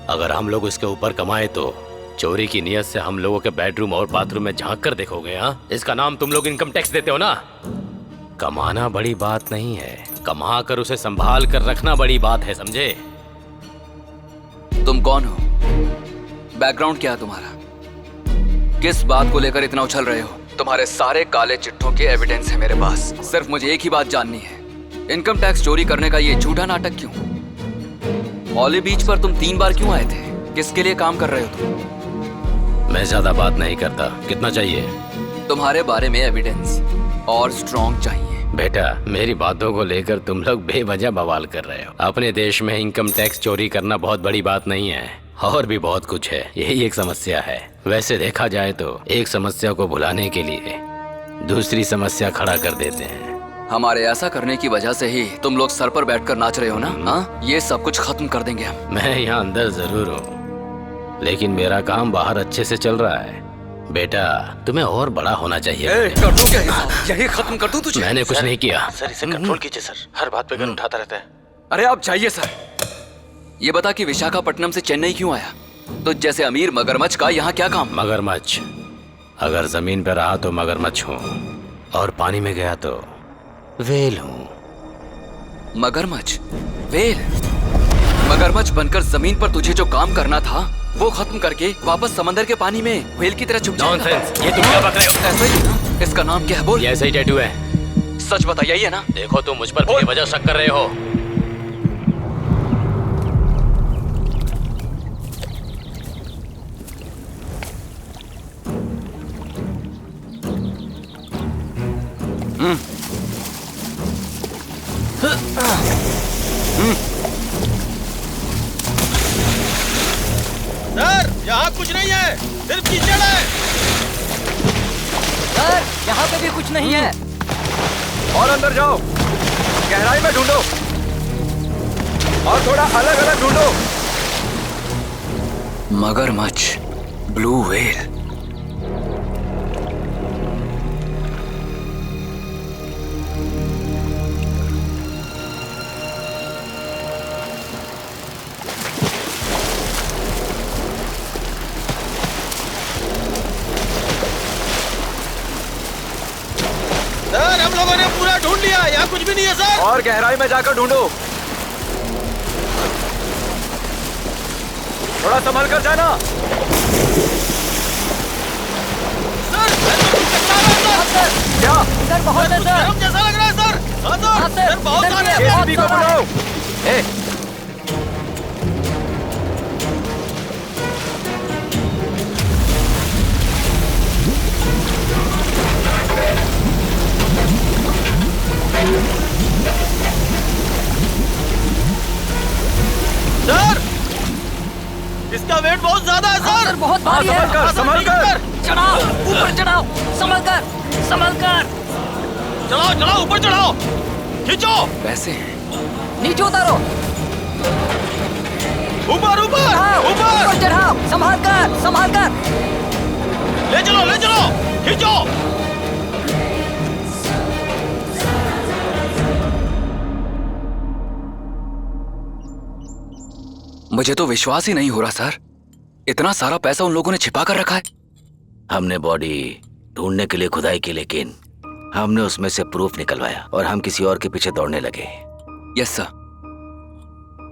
अगर हम लोग इसके ऊपर कमाए तो चोरी की नियत से हम लोगों के बेडरूम और बाथरूम में झांक कर देखोगे? हाँ, इसका नाम तुम लोग इनकम टैक्स देते हो ना? कमाना बड़ी बात नहीं है, कमा कर उसे संभाल कर रखना बड़ी बात है, समझे? तुम कौन हो? बैकग्राउंड क्या है तुम्हारा? किस बात को लेकर इतना उछल रहे हो? तुम्हारे सारे काले चिट्ठों के एविडेंस है मेरे पास। सिर्फ मुझे एक ही बात जाननी है, इनकम टैक्स चोरी करने का ये झूठा नाटक क्यों? ऑलिव बीच पर तुम 3 बार क्यों आए थे? किसके लिए काम कर रहे हो तुम? मैं ज्यादा बात नहीं करता। कितना चाहिए? तुम्हारे बारे में एविडेंस और स्ट्रॉन्ग चाहिए। बेटा, मेरी बातों को लेकर तुम लोग बेवजह बवाल कर रहे हो। अपने देश में इनकम टैक्स चोरी करना बहुत बड़ी बात नहीं है, और भी बहुत कुछ है। यही एक समस्या है। वैसे देखा जाए तो एक समस्या को भुलाने के लिए दूसरी समस्या खड़ा कर देते हैं। हमारे ऐसा करने की वजह से ही तुम लोग सर पर बैठकर नाच रहे हो ना? हाँ, ये सब कुछ खत्म कर देंगे हम। मैं यहाँ अंदर जरूर हूँ, लेकिन मेरा काम बाहर अच्छे से चल रहा है। बेटा तुम्हें और बड़ा होना चाहिए। कर दूं क्या हिसाब? यही खत्म कर दूं तुझे? मैंने कुछ नहीं किया। सर इसे कंट्रोल कीजिए सर, हर बात पे गन उठाता रहता है। अरे आप जाइए सर। ये बता कि विशाखापट्टनम से चेन्नई क्यों आया? तो जैसे अमीर मगरमच्छ का यहाँ क्या काम? मगरमच्छ अगर जमीन पे रहा तो मगरमच्छ हूँ, और पानी में गया तो वेल हूँ। मगरमच्छ? वेल? मगरमच्छ बनकर जमीन पर तुझे जो काम करना था वो खत्म करके वापस समंदर के पानी में वेल की तरह छुप जाएगा। नॉनसेंस, ये तुम क्या बक रहे हो? ऐसा ही ना? इसका नाम क्या है बोल? ये ऐसा ही टैटू है। सच बता, यही है ना? देखो तुम मुझ पर बेवजह शक कर रहे हो। सर यहाँ कुछ नहीं है, सिर्फ कीचड़ है। सर यहाँ पे भी कुछ नहीं है। और अंदर जाओ, गहराई में ढूंढो और थोड़ा अलग अलग ढूंढो। मगरमच्छ, ब्लू व्हेल। सर हम लोगों ने पूरा ढूंढ लिया, यहाँ कुछ भी नहीं है सर। और गहराई में जाकर ढूंढो। थोड़ा संभल कर जाना। सर सर क्या? सर बहुत है सर। गरम जैसा लग रहा है सर। हाँ हाँ, सर, सर, सर बहुत इधर सारे भी है, हैं। जेसीबी को बुलाओ। ए, सर इसका वेट बहुत ज्यादा है सर। बहुत भारी है। संभल कर। चढ़ाओ, ऊपर चढ़ाओ, संभल कर, संभल कर। चढ़ाओ चढ़ाओ, ऊपर चढ़ाओ, खींचो। वैसे नीचे उतारो, ऊपर ऊपर ऊपर ऊपर, चढ़ाओ, संभाल कर, संभाल कर। ले चलो, खींचो। मुझे तो विश्वास ही नहीं हो रहा सर, इतना सारा पैसा उन लोगों ने छिपा कर रखा है। हमने बॉडी ढूंढने के लिए खुदाई की, लेकिन हमने उसमें से प्रूफ निकलवाया और हम किसी और के पीछे दौड़ने लगे। Yes sir.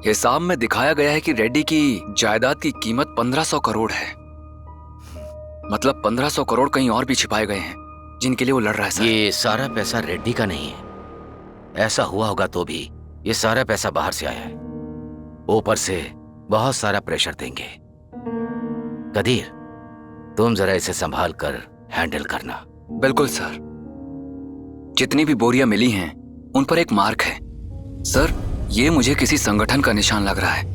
हिसाब में दिखाया गया है कि रेड्डी की जायदाद की कीमत 1500 करोड़ है। मतलब 1500 करोड़ कहीं और भी छिपाए गए हैं जिनके लिए वो लड़ रहा है सर। ये सारा पैसा रेड्डी का नहीं है। ऐसा हुआ होगा तो भी ये सारा पैसा बाहर से आया है। ऊपर से बहुत सारा प्रेशर देंगे। कदीर, तुम जरा इसे संभाल कर हैंडल करना। बिल्कुल सर। जितनी भी बोरियां मिली हैं उन पर एक मार्क है सर। ये मुझे किसी संगठन का निशान लग रहा है।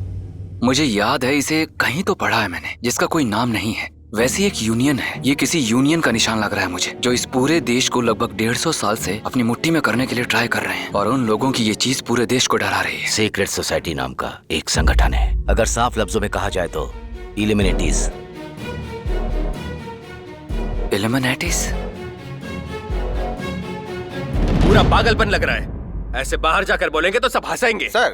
मुझे याद है, इसे कहीं तो पढ़ा है मैंने, जिसका कोई नाम नहीं है। वैसी एक यूनियन है, ये किसी यूनियन का निशान लग रहा है मुझे, जो इस पूरे देश को लगभग 150 साल से अपनी मुट्ठी में करने के लिए ट्राई कर रहे हैं। और उन लोगों की ये चीज पूरे देश को डरा रही है। सीक्रेट सोसाइटी नाम का एक संगठन है। अगर साफ लफ्जों में कहा जाए तो इल्यूमिनेटीज। इल्यूमिनेटीज? पूरा पागलपन लग रहा है। ऐसे बाहर जाकर बोलेंगे तो सब हंसेंगे। सर,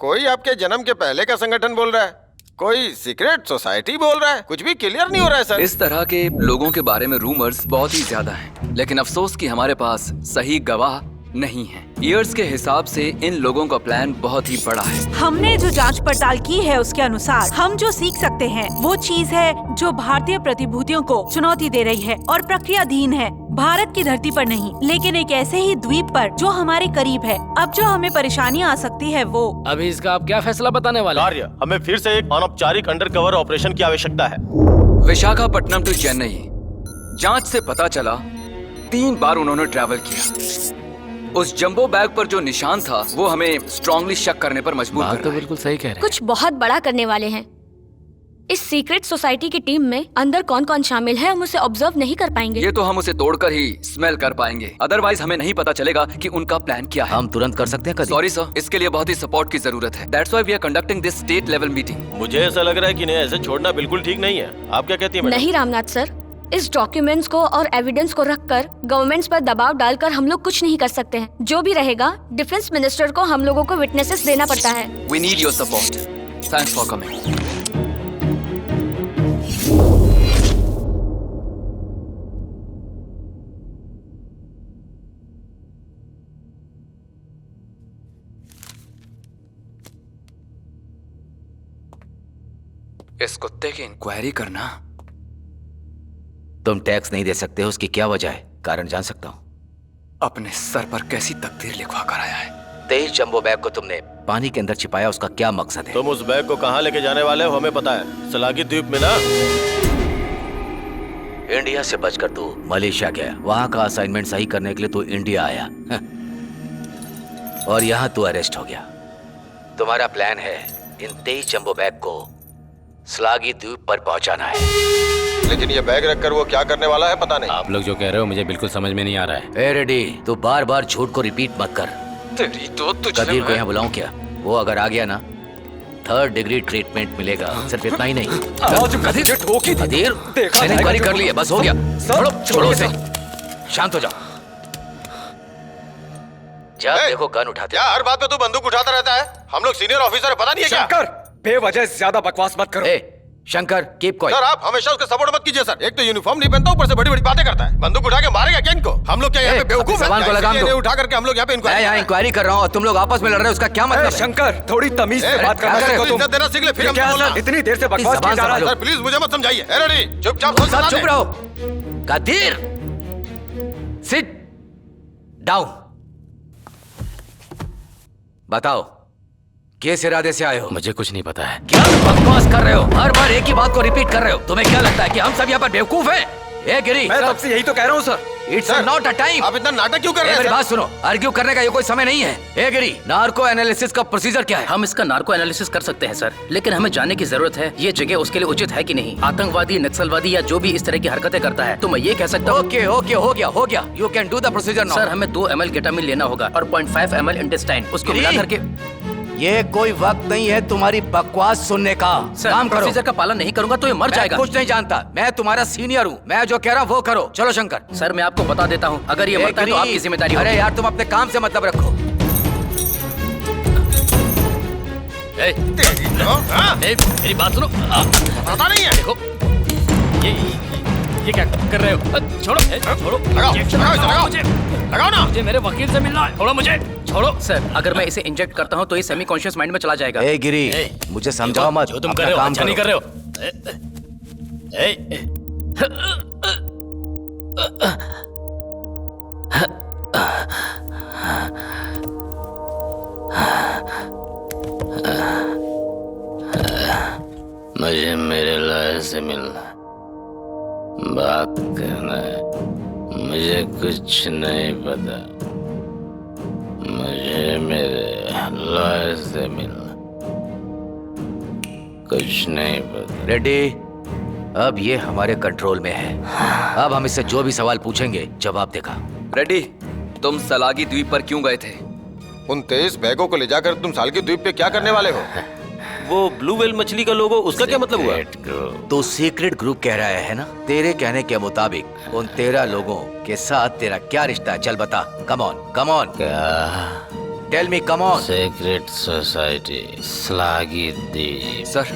कोई आपके जन्म के पहले का संगठन बोल रहा है, कोई सीक्रेट सोसाइटी बोल रहा है। कुछ भी क्लियर नहीं हो रहा है सर। इस तरह के लोगों के बारे में रूमर्स बहुत ही ज्यादा हैं, लेकिन अफसोस कि हमारे पास सही गवाह नहीं है। ईयर्स के हिसाब से इन लोगों का प्लान बहुत ही बड़ा है। हमने जो जांच पड़ताल की है उसके अनुसार हम जो सीख सकते हैं वो चीज है जो भारतीय प्रतिभूतियों को चुनौती दे रही है और प्रक्रियाधीन है। भारत की धरती पर नहीं, लेकिन एक ऐसे ही द्वीप पर जो हमारे करीब है। अब जो हमें परेशानियां आ सकती है वो। अभी इसका आप क्या फैसला बताने वाले? कार्य, हमें फिर से एक अनौपचारिक अंडरकवर ऑपरेशन की आवश्यकता है। विशाखापट्टनम टू चेन्नई। जांच से पता चला 3 बार उन्होंने ट्रैवल किया। उस जंबो बैग पर जो निशान था वो हमें स्ट्रांगली शक करने पर मजबूर कर रहा है। तो बिल्कुल सही कह रहे हैं। कुछ बहुत बड़ा करने वाले हैं। इस सीक्रेट सोसाइटी की टीम में अंदर कौन कौन शामिल है हम उसे ऑब्जर्व नहीं कर पाएंगे। ये तो हम उसे तोड़कर ही स्मेल कर पाएंगे, अदरवाइज हमें नहीं पता चलेगा कि उनका प्लान क्या है। हम तुरंत कर सकते हैं। सॉरी सर, इसके लिए बहुत ही सपोर्ट की जरूरत है। That's why we are conducting this state level meeting. मुझे ऐसा लग रहा है कि इन्हें ऐसे छोड़ना बिल्कुल ठीक नहीं है। आप क्या कहती हैं मैडम? नहीं रामनाथ सर, इस डॉक्यूमेंट्स को और एविडेंस को रखकर गवर्नमेंट्स पर दबाव डालकर हम लोग कुछ नहीं कर सकते हैं। जो भी रहेगा डिफेंस मिनिस्टर को हम लोगों को विटनेसेस देना पड़ता है। We need your support. Thanks for coming. इस कुत्ते की इंक्वायरी करना। तुम टैक्स नहीं दे सकते हो, उसकी क्या वजह है? कारण जान सकता हूँ? अपने सर पर कैसी तकदीर लिखवा कर आया है। 23 जंबो बैग को तुमने पानी के अंदर छिपाया, उसका क्या मकसद है? तुम उस बैग को कहाँ लेके जाने वाले हो हमें पता है, सलागी द्वीप में ना। इंडिया से बचकर तू मलेशिया गया, वहां का असाइनमेंट सही करने के लिए तू इंडिया आया और यहाँ तू अरेस्ट हो गया। तुम्हारा प्लान है इन 23 जंबो बैग को सलागी द्वीप पर पहुंचाना है। लेकिन ये बैग रखकर वो क्या करने वाला है पता नहीं। आप लोग जो कह रहे हो मुझे बिल्कुल समझ में नहीं आ रहा है। ए रेडी, तू बार बार झूठ को रिपीट मत कर। तेरी तो तुझे कदीर को यहाँ बुलाऊं क्या? वो अगर आ गया ना 3rd डिग्री ट्रीटमेंट मिलेगा। सिर्फ इतना ही नहीं, कदीर मैंने इंक्वायरी कर ली है, बस हो गया। छोड़ो उसे, शांत हो जाओ। जब देखो गन उठाते। क्या हर बात पे तू बंदूक उठाता रहता है? हम लोग सीनियर ऑफिसर है, पता नहीं है क्या? शंकर, बेवजह ज्यादा बकवास मत करो। Shankar, keep quiet. सर आप हमेशा उसका सपोर्ट मत कीजिए सर। एक तो यूनिफॉर्म नहीं पहनता, ऊपर से बड़ी बड़ी बातें करता है। बंदूक उठा के मारेगा क्या इनको? हम लोग क्या यहाँ पे बेवकूफ जबान को लगाम दो। उठा करके हम लोग यहाँ पे मैं यहाँ इंक्वायरी कर रहा हूँ और तुम लोग आपस में लड़ रहे हो, उसका क्या मतलब है? शंकर, थोड़ी तमीज से बात करना सीखो तुम। इज्जत देना सीख ले, फिर हम बोलना। इतनी देर से बकवास किया जा रहा है। सर प्लीज मुझे मत समझाइए। रेडी, चुपचाप सब चुप रहो। Kadir, sit down. बताओ, किस इरादे से आए हो? मुझे कुछ नहीं पता है। क्या बकवास कर रहे हो? हर बार एक ही बात को रिपीट कर रहे हो। तुम्हें क्या लगता है कि हम सब यहाँ पर बेवकूफ हैं? ए गिरी, मैं तब से यही तो कह रहा हूँ sir. It's not a time. आप इतना नाटक क्यों कर रहे हैं? मेरी बात सुनो, आर्ग्यू करने का ये कोई समय नहीं है। ए गिरी, नार्को एनालिसिस का प्रोसीजर क्या है? हम इसका नार्को एनालिसिस कर सकते हैं सर, लेकिन हमें जानने की जरूरत है ये जगह उसके लिए उचित है कि नहीं। आतंकवादी, नक्सलवादी या जो भी इस तरह की हरकतें करता है तो मैं ये कह सकता हूँ। ओके ओके, हो गया। You can do the procedure now. Sir हमें 2 ml केटामिन लेना होगा और 0.5 ml इंटेस्टाइन, उसको मिला करके। ये कोई वक्त नहीं है तुम्हारी बकवास सुनने का। काम करो। प्रोसीजर का पालन नहीं करूंगा तो ये मर जाएगा। कुछ नहीं जानता, मैं तुम्हारा सीनियर हूँ। मैं जो कह रहा हूँ वो करो। चलो शंकर। सर मैं आपको बता देता हूँ, अगर ये मरता है तो आपकी जिम्मेदारी होगी। अरे यार, तुम अपने काम से मतलब रखो। मेरी बात सुनो। पता नहीं है। देखो ये क्या कर रहे हो? छोड़ो छोड़ो, लगाओ ना। मुझे मेरे वकील से मिलना है। छोड़ो मुझे, छोड़ो। सर अगर मैं इसे इंजेक्ट करता हूँ तो ये सेमी कॉन्शियस माइंड में चला जाएगा। ए गिरी, मुझे समझाओ मत। जो तुम कर रहे हो अच्छा नहीं कर रहे हो। मुझे मेरे लॉयर से मिलना, बात करना है। मुझे कुछ नहीं पता, मुझे मेरे लॉयर से मिलना, कुछ नहीं पता। रेड्डी, अब ये हमारे कंट्रोल में है। अब हम इससे जो भी सवाल पूछेंगे जवाब देगा। रेड्डी, तुम सलागी द्वीप पर क्यों गए थे? उन 23 बैगों को ले जाकर तुम सालगी द्वीप पे क्या करने वाले हो? वो ब्लू व्हेल मछली का लोगो, उसका क्या मतलब हुआ? तो सीक्रेट ग्रुप कह रहा है ना? तेरे कहने के मुताबिक उन 13 लोगों के साथ तेरा क्या रिश्ता है? चल बता। Come on. क्या? Tell me, come on. Secret society सलागी द्वीप। सर,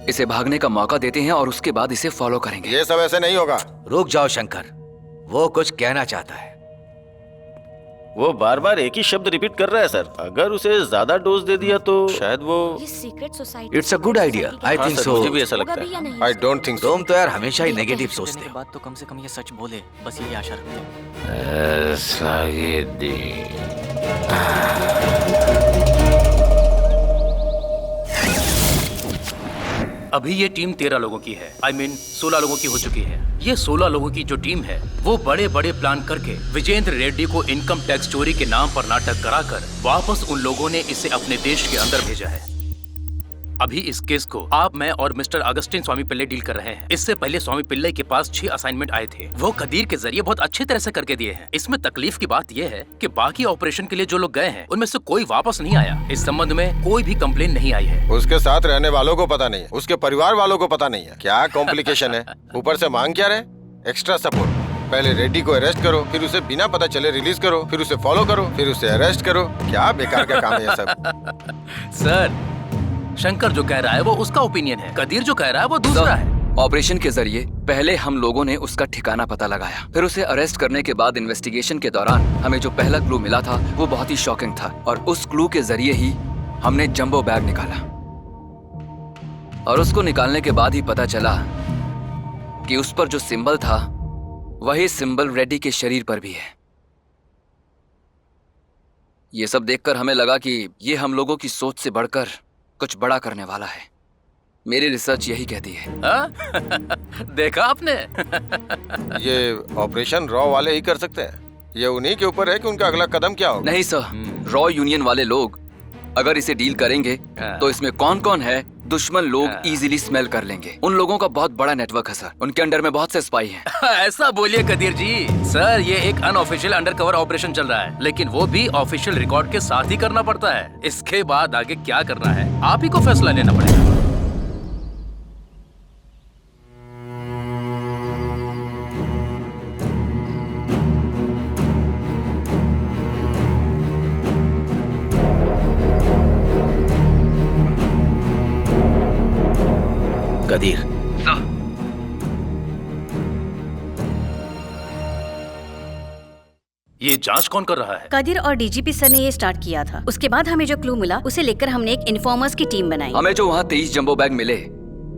इसे भागने का मौका देते हैं और उसके बाद इसे फॉलो करेंगे। ये सब ऐसे नहीं होगा। रुक जाओ शंकर, वो कुछ कहना चाहता है। वो बार बार एक ही शब्द रिपीट कर रहा है सर। अगर उसे ज्यादा डोज दे दिया तो शायद वो। ये secret society. It's a good idea. I think so. मुझे भी ऐसा लगता है। I don't think so. तुम तो यार हमेशा ही नेगेटिव सोचते हो। बात तो कम से कम ये सच बोले, बस यही आशा रखते हैं। सलागी द्वीप। अभी ये टीम 13 लोगों की है, I mean 16 लोगों की हो चुकी है। ये 16 लोगों की जो टीम है वो बड़े बड़े प्लान करके विजेंद्र रेड्डी को इनकम टैक्स चोरी के नाम पर नाटक कराकर वापस उन लोगों ने इसे अपने देश के अंदर भेजा है। अभी इस केस को आप, मैं और मिस्टर अगस्टिन स्वामी पिल्ले डील कर रहे हैं। इससे पहले स्वामी पिल्ले के पास 6 असाइनमेंट आए थे, वो कदीर के जरिए बहुत अच्छी तरह से करके दिए हैं। इसमें तकलीफ की बात यह है कि बाकी ऑपरेशन के लिए जो लोग गए हैं उनमें से कोई वापस नहीं आया। इस संबंध में कोई भी कंप्लेन नहीं आई है। उसके साथ रहने वालों को पता नहीं है, उसके परिवार वालों को पता नहीं है। क्या कॉम्प्लिकेशन है? ऊपर से मांग क्या रहे? Extra support. पहले रेड्डी को अरेस्ट करो, फिर उसे बिना पता चले रिलीज करो, फिर उसे फॉलो करो, फिर उसे अरेस्ट करो। क्या बेकार का काम है ये सब। सर, शंकर जो कह रहा है वो उसका ओपिनियन है, कदीर जो कह रहा है वो दूसरा है। ऑपरेशन के जरिए पहले हम लोगों ने उसका ठिकाना पता लगाया, फिर उसे अरेस्ट करने के बाद इन्वेस्टिगेशन के दौरान हमें जो पहला क्लू मिला था वो बहुत ही शॉकिंग था, और उस क्लू के जरिए ही हमने जंबो बैग निकाला। और उसको निकालने के बाद ही पता चला कि उस पर जो सिंबल था वही सिंबल रेड्डी के शरीर पर भी है। ये सब देखकर हमें लगा कि ये हम लोगों की सोच से बढ़कर कुछ बड़ा करने वाला है। मेरी रिसर्च यही कहती है। देखा आपने? ये ऑपरेशन रॉ वाले ही कर सकते हैं। ये उन्हीं के ऊपर है कि उनका अगला कदम क्या होगा। नहीं सर, रॉ यूनियन वाले लोग अगर इसे डील करेंगे तो इसमें कौन कौन है दुश्मन लोग इजीली स्मेल कर लेंगे। उन लोगों का बहुत बड़ा नेटवर्क है सर, उनके अंडर में बहुत से स्पाई हैं। ऐसा बोलिए कदीर जी। सर, ये एक अनऑफिशियल अंडरकवर ऑपरेशन चल रहा है, लेकिन वो भी ऑफिशियल रिकॉर्ड के साथ ही करना पड़ता है। इसके बाद आगे क्या करना है आप ही को फैसला लेना पड़ेगा। कदीर, ये जांच कौन कर रहा है? कदीर और डीजीपी सर ने ये स्टार्ट किया था। उसके बाद हमें जो क्लू मिला उसे लेकर हमने एक इन्फॉर्मर्स की टीम बनाई। हमें जो वहाँ 23 जंबो बैग मिले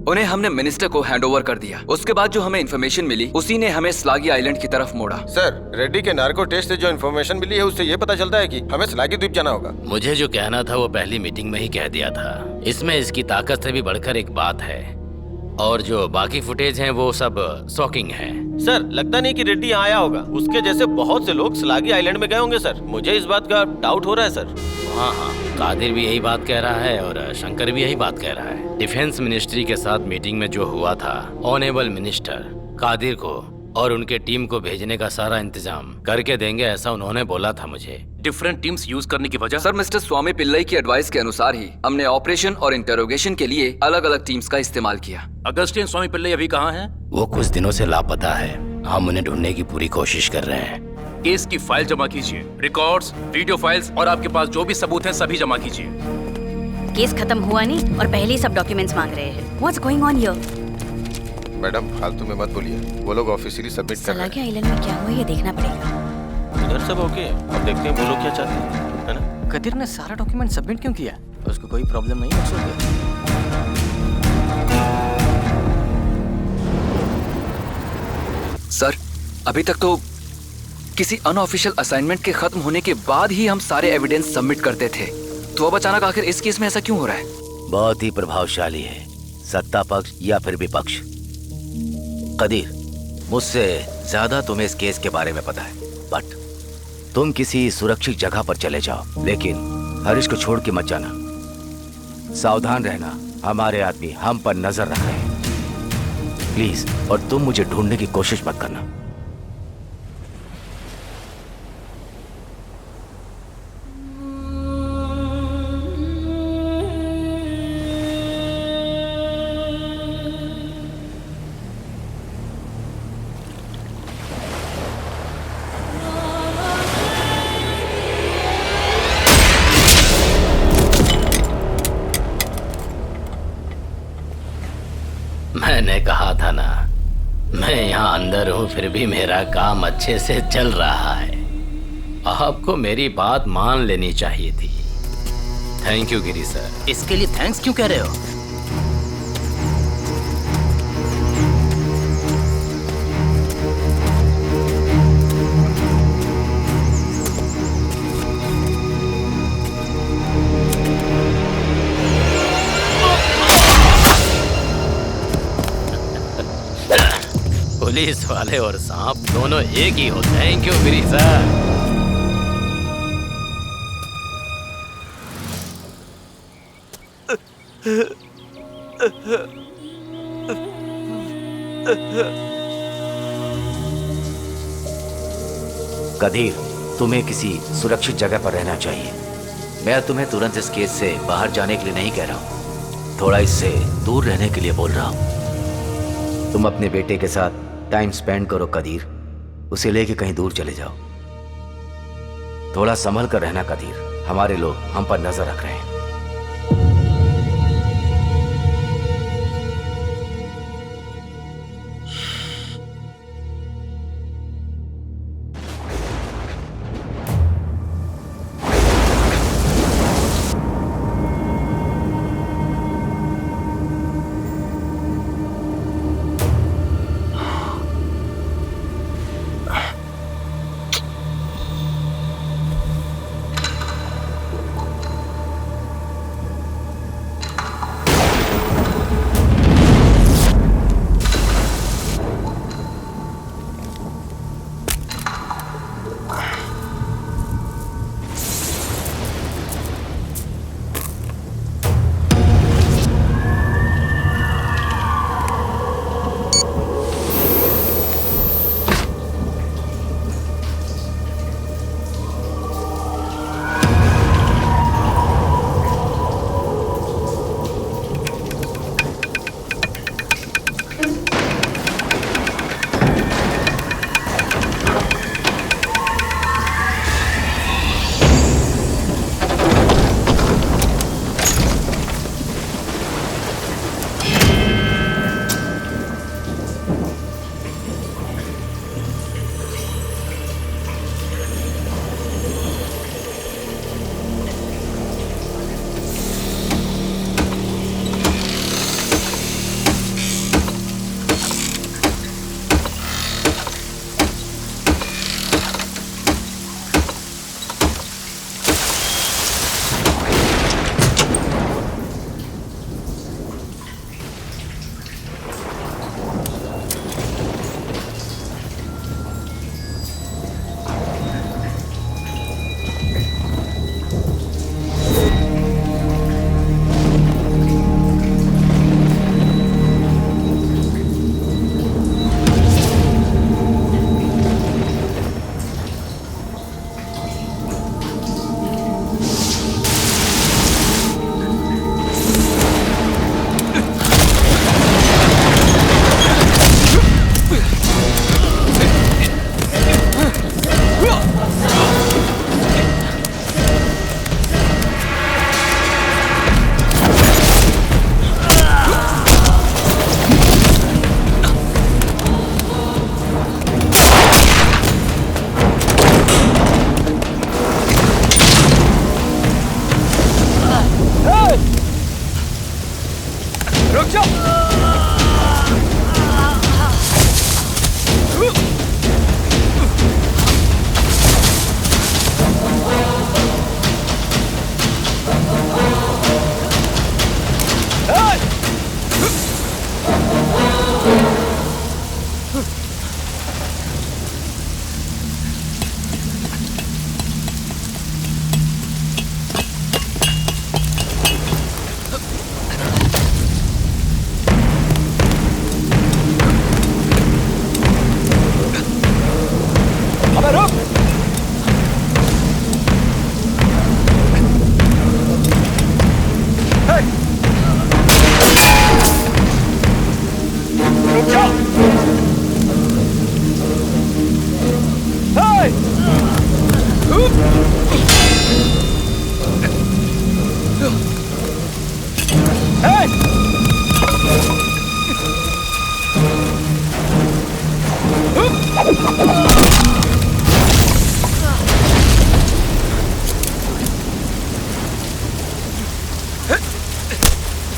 उन्हें हमने मिनिस्टर को हैंडओवर कर दिया। उसके बाद जो हमें इन्फॉर्मेशन मिली उसी ने हमें स्लागी आइलैंड की तरफ मोड़ा। सर, रेड्डी के नार्को टेस्ट से जो इन्फॉर्मेशन मिली है उससे ये पता चलता है कि हमें स्लागी द्वीप जाना होगा। मुझे जो कहना था वो पहली मीटिंग में ही कह दिया था। इसमें इसकी ताकत से भी बढ़कर एक बात है, और जो बाकी फुटेज हैं वो सब शॉकिंग है। सर, लगता नहीं कि रेड्डी यहाँ आया होगा। उसके जैसे बहुत से लोग स्लागी आइलैंड में गए होंगे सर। मुझे इस बात का डाउट हो रहा है सर। हाँ, कादिर भी यही बात कह रहा है और शंकर भी यही बात कह रहा है। डिफेंस मिनिस्ट्री के साथ मीटिंग में जो हुआ था, ऑनेबल मिनिस्टर कादिर को और उनके टीम को भेजने का सारा इंतजाम करके देंगे, ऐसा उन्होंने बोला था मुझे। डिफरेंट टीम्स यूज करने की वजह? सर, मिस्टर स्वामी पिल्लई की एडवाइस के अनुसार ही हमने ऑपरेशन और इंटेरोगेशन के लिए अलग अलग टीम्स का इस्तेमाल किया। अगस्टिन स्वामी पिल्लई अभी कहाँ हैं? वो कुछ दिनों से लापता है। हम उन्हें ढूंढने की पूरी कोशिश कर रहे हैं। केस की फाइल जमा कीजिए, रिकॉर्ड्स, वीडियो फाइल्स और आपके पास जो भी सबूत हैं सभी जमा कीजिए। केस खत्म हुआ नहीं और पहले ही सब डॉक्यूमेंट्स मांग रहे हैं। What's going on here? Madam, फालतू में मत बोलिए। वो लोग ऑफिशियली सबमिट कर रहे हैं। स्लागी आइलैंड में क्या हुआ ये देखना पड़ेगा। इधर सब ओके, अब देखते हैं वो लोग क्या चाहते हैं, है ना? कदीर ने सारा डॉक्यूमेंट सबमिट क्यों किया? उसको कोई प्रॉब्लम नहीं है उसको? सर, अभी तक तो किसी अनऑफिशियल असाइनमेंट के खत्म होने के बाद ही हम सारे एविडेंस सबमिट करते थे, तो अब अचानक आखिर इस केस में ऐसा क्यों हो रहा है? बहुत ही प्रभावशाली है, सत्ता पक्ष या फिर विपक्ष। कदीर, मुझसे ज्यादा तुम्हें इस केस के बारे में पता है, बट तुम किसी सुरक्षित जगह पर चले जाओ, लेकिन हरीश को छोड़ के मत जाना। सावधान रहना, हमारे आदमी हम पर नजर रख रहे हैं, प्लीज। और तुम मुझे ढूंढने की कोशिश मत करना। मैंने कहा था ना, मैं यहाँ अंदर हूँ फिर भी मेरा काम अच्छे से चल रहा है। आपको मेरी बात मान लेनी चाहिए थी। Thank you Giri sir. इसके लिए थैंक्स क्यों कह रहे हो? पुलिस वाले और सांप दोनों एक ही हो। Thank you Giri sir. Kadir, तुम्हें किसी सुरक्षित जगह पर रहना चाहिए। मैं तुम्हें तुरंत इस केस से बाहर जाने के लिए नहीं कह रहा हूँ, थोड़ा इससे दूर रहने के लिए बोल रहा हूँ। तुम अपने बेटे के साथ टाइम स्पेंड करो कदीर। उसे लेके कहीं दूर चले जाओ। थोड़ा संभल कर रहना कदीर, हमारे लोग हम पर नजर रख रहे हैं।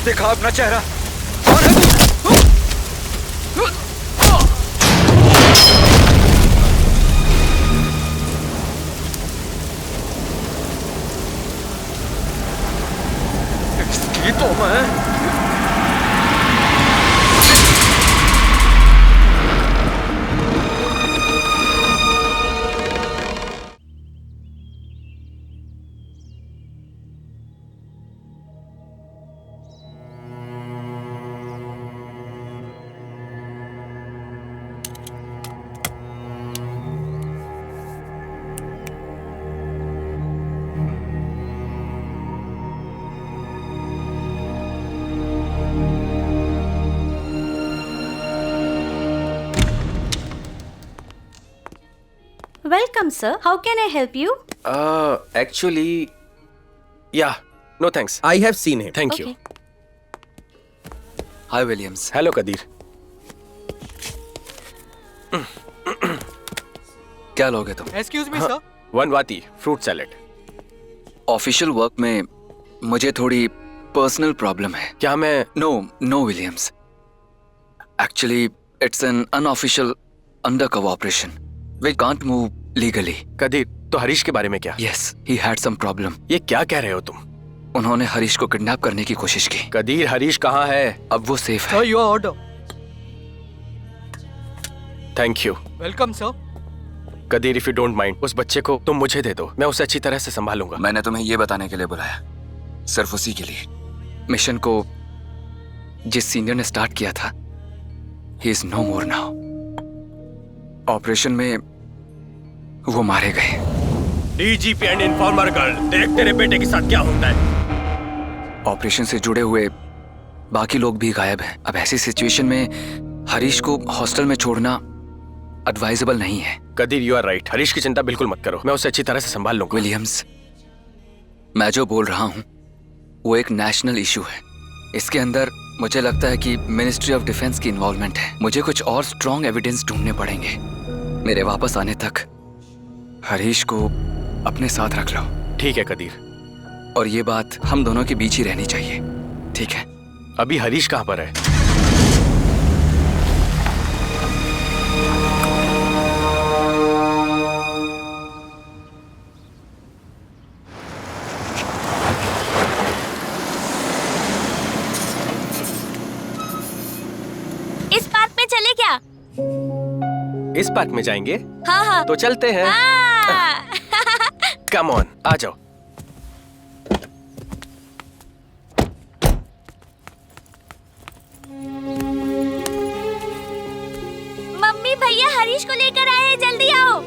देखा अपना चेहरा, कौन है तू? इसकी तो मैं welcome sir, how can I help you? Actually yeah no thanks, I have seen him, thank you. Hi Williams. Hello Kadir. क्या लोगे तुम? Excuse me sir. वनवाती फ्रूट सैलेड। ऑफिशियल वर्क में मुझे थोड़ी पर्सनल प्रॉब्लम है। क्या मैं? No Williams, actually it's an unofficial undercover operation. We can't move legally. Kadir, तो हरीश के बारे में क्या? Yes, he had some problem. ये क्या कह रहे हो तुम? उन्होंने हरीश को किडनैप करने की कोशिश की। कदीर, हरीश कहाँ है? अब वो सेफ है। Sir your order. Thank you. Welcome sir. Kadir, if you don't mind, उस बच्चे को तुम मुझे दे दो, मैं उसे अच्छी तरह से संभालूंगा। मैंने तुम्हें ये बताने के लिए बुलाया, सिर्फ उसी के लिए। मिशन को जिस सीनियर ने स्टार्ट किया था, he is no more now. Operation में वो मारे गए। डीजीपी एंड इन्फॉर्मर गर्ल, देख तेरे बेटे के साथ क्या होता है। ऑपरेशन से जुड़े हुए बाकी लोग भी गायब हैं। अब ऐसी सिचुएशन में हरीश को हॉस्टल में छोड़ना एडवाइजेबल नहीं है। Kadir, you are right. Harish की चिंता बिल्कुल मत करो, मैं उसे अच्छी तरह से संभाल लूंगा। विलियम्स, मैं जो बोल रहा हूं वो एक नेशनल इशू है। इसके अंदर मुझे लगता है कि मिनिस्ट्री ऑफ डिफेंस की इन्वॉल्वमेंट है। मुझे कुछ और स्ट्रॉन्ग एविडेंस ढूंढने पड़ेंगे। मेरे वापस आने तक हरीश को अपने साथ रख लो। ठीक है कदीर। और ये बात हम दोनों के बीच ही रहनी चाहिए, ठीक है? अभी हरीश कहाँ पर है? इस पार्क में चले क्या? इस पार्क में जाएंगे? हाँ हाँ। तो चलते हैं। कम ऑन, आ जाओ। मम्मी भैया हरीश को लेकर आए हैं, जल्दी आओ।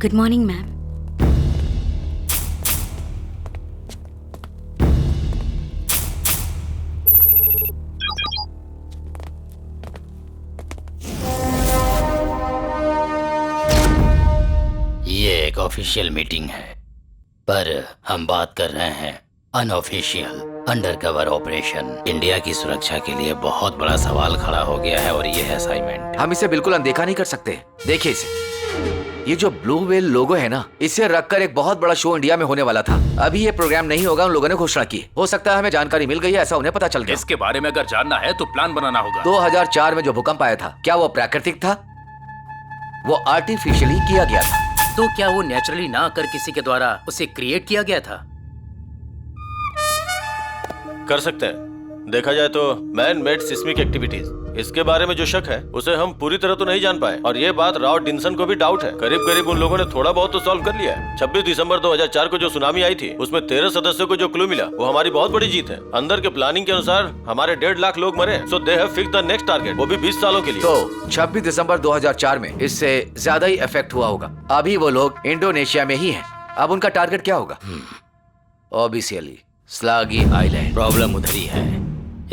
Good morning ma'am. ये एक ऑफिशियल मीटिंग है, पर हम बात कर रहे हैं अनऑफिशियल अंडरकवर ऑपरेशन। इंडिया की सुरक्षा के लिए बहुत बड़ा सवाल खड़ा हो गया है और ये है असाइनमेंट। हम इसे बिल्कुल अनदेखा नहीं कर सकते। देखिए इसे, ये जो ब्लू व्हेल लोगो है ना, इसे रखकर एक बहुत बड़ा शो इंडिया में होने वाला था। अभी ये प्रोग्राम नहीं होगा, उन लोगों ने घोषणा की। हो सकता है हमें जानकारी मिल गई है, ऐसा उन्हें पता चल गया। इसके बारे में अगर जानना है तो प्लान बनाना होगा। 2004 में जो भूकंप आया था, क्या वो प्राकृतिक था? वो आर्टिफिशियली किया गया था। तो क्या वो नेचुरली ना कर किसी के द्वारा उसे क्रिएट किया गया था? कर सकते हैं। देखा जाए तो मैन मेड सिस्मिक एक्टिविटीज, इसके बारे में जो शक है उसे हम पूरी तरह तो नहीं जान पाए, और ये बात राव डिंसन को भी डाउट है। करीब करीब उन लोगों ने थोड़ा बहुत तो सॉल्व कर लिया है। 26 दिसंबर 2004 को जो सुनामी आई थी, उसमें 13 सदस्यों को जो क्लू मिला, वो हमारी बहुत बड़ी जीत है। अंदर के प्लानिंग के अनुसार हमारे 1.5 लाख लोग मरे, so they have fixed the next target, वो भी 20 सालों के लिए। तो 26 दिसंबर 2004 में इससे ज्यादा ही इफेक्ट हुआ होगा। अभी वो लोग इंडोनेशिया में ही हैं। अब उनका टारगेट क्या होगा? Obviously स्लागी island. प्रॉब्लम उधर ही है।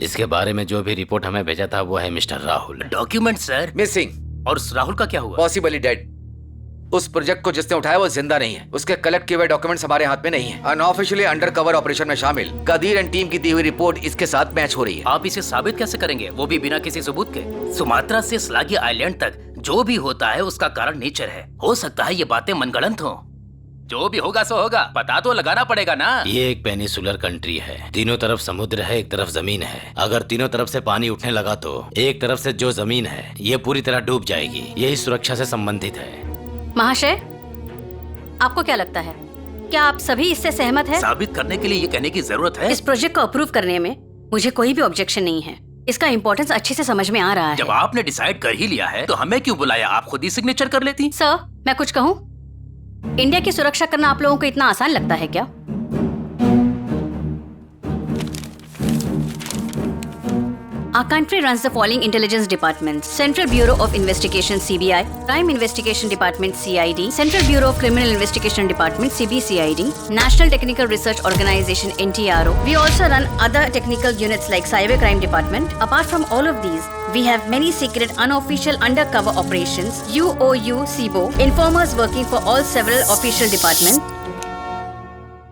इसके बारे में जो भी रिपोर्ट हमें भेजा था वो है mister Rahul. Document sir missing. और उस राहुल का क्या हुआ? Possibly dead. उस प्रोजेक्ट को जिसने उठाया वो जिंदा नहीं है। उसके कलेक्ट किए हुए डॉक्यूमेंट्स हमारे हाथ में नहीं है। अनऑफिशियली अंडर कवर ऑपरेशन में शामिल कदीर एंड टीम की दी हुई रिपोर्ट इसके साथ मैच हो रही है। आप इसे साबित कैसे करेंगे, वो भी बिना किसी सबूत के? सुमात्रा से स्लागी आइलैंड तक जो भी होता है उसका कारण नेचर है। हो सकता है ये बातें मनगढ़ंत हो। जो भी होगा सो होगा, पता तो लगाना पड़ेगा ना। ये एक पेनिसुलर कंट्री है, तीनों तरफ समुद्र है, एक तरफ जमीन है। अगर तीनों तरफ से पानी उठने लगा तो एक तरफ से जो जमीन है ये पूरी तरह डूब जाएगी। यही सुरक्षा से संबंधित है। महाशय, आपको क्या लगता है, क्या आप सभी इससे सहमत हैं? साबित करने के लिए ये कहने की जरूरत है? इस प्रोजेक्ट को अप्रूव करने में मुझे कोई भी ऑब्जेक्शन नहीं है। इसका इम्पोर्टेंस अच्छे से समझ में आ रहा है। जब आपने डिसाइड कर ही लिया है तो हमें क्यों बुलाया? आप खुद ही सिग्नेचर कर लेती। सर, मैं कुछ कहूँ? इंडिया की सुरक्षा करना आप लोगों को इतना आसान लगता है क्या? Our country runs the following intelligence departments: Central Bureau of Investigation (CBI), Crime Investigation Department (CID), Central Bureau of Criminal Investigation Department (CBCID), National Technical Research Organization (NTRO). We also run other technical units like Cybercrime Department. Apart from all of these, we have many secret, unofficial, undercover operations (UOU, CIBO), informers working for all several official departments.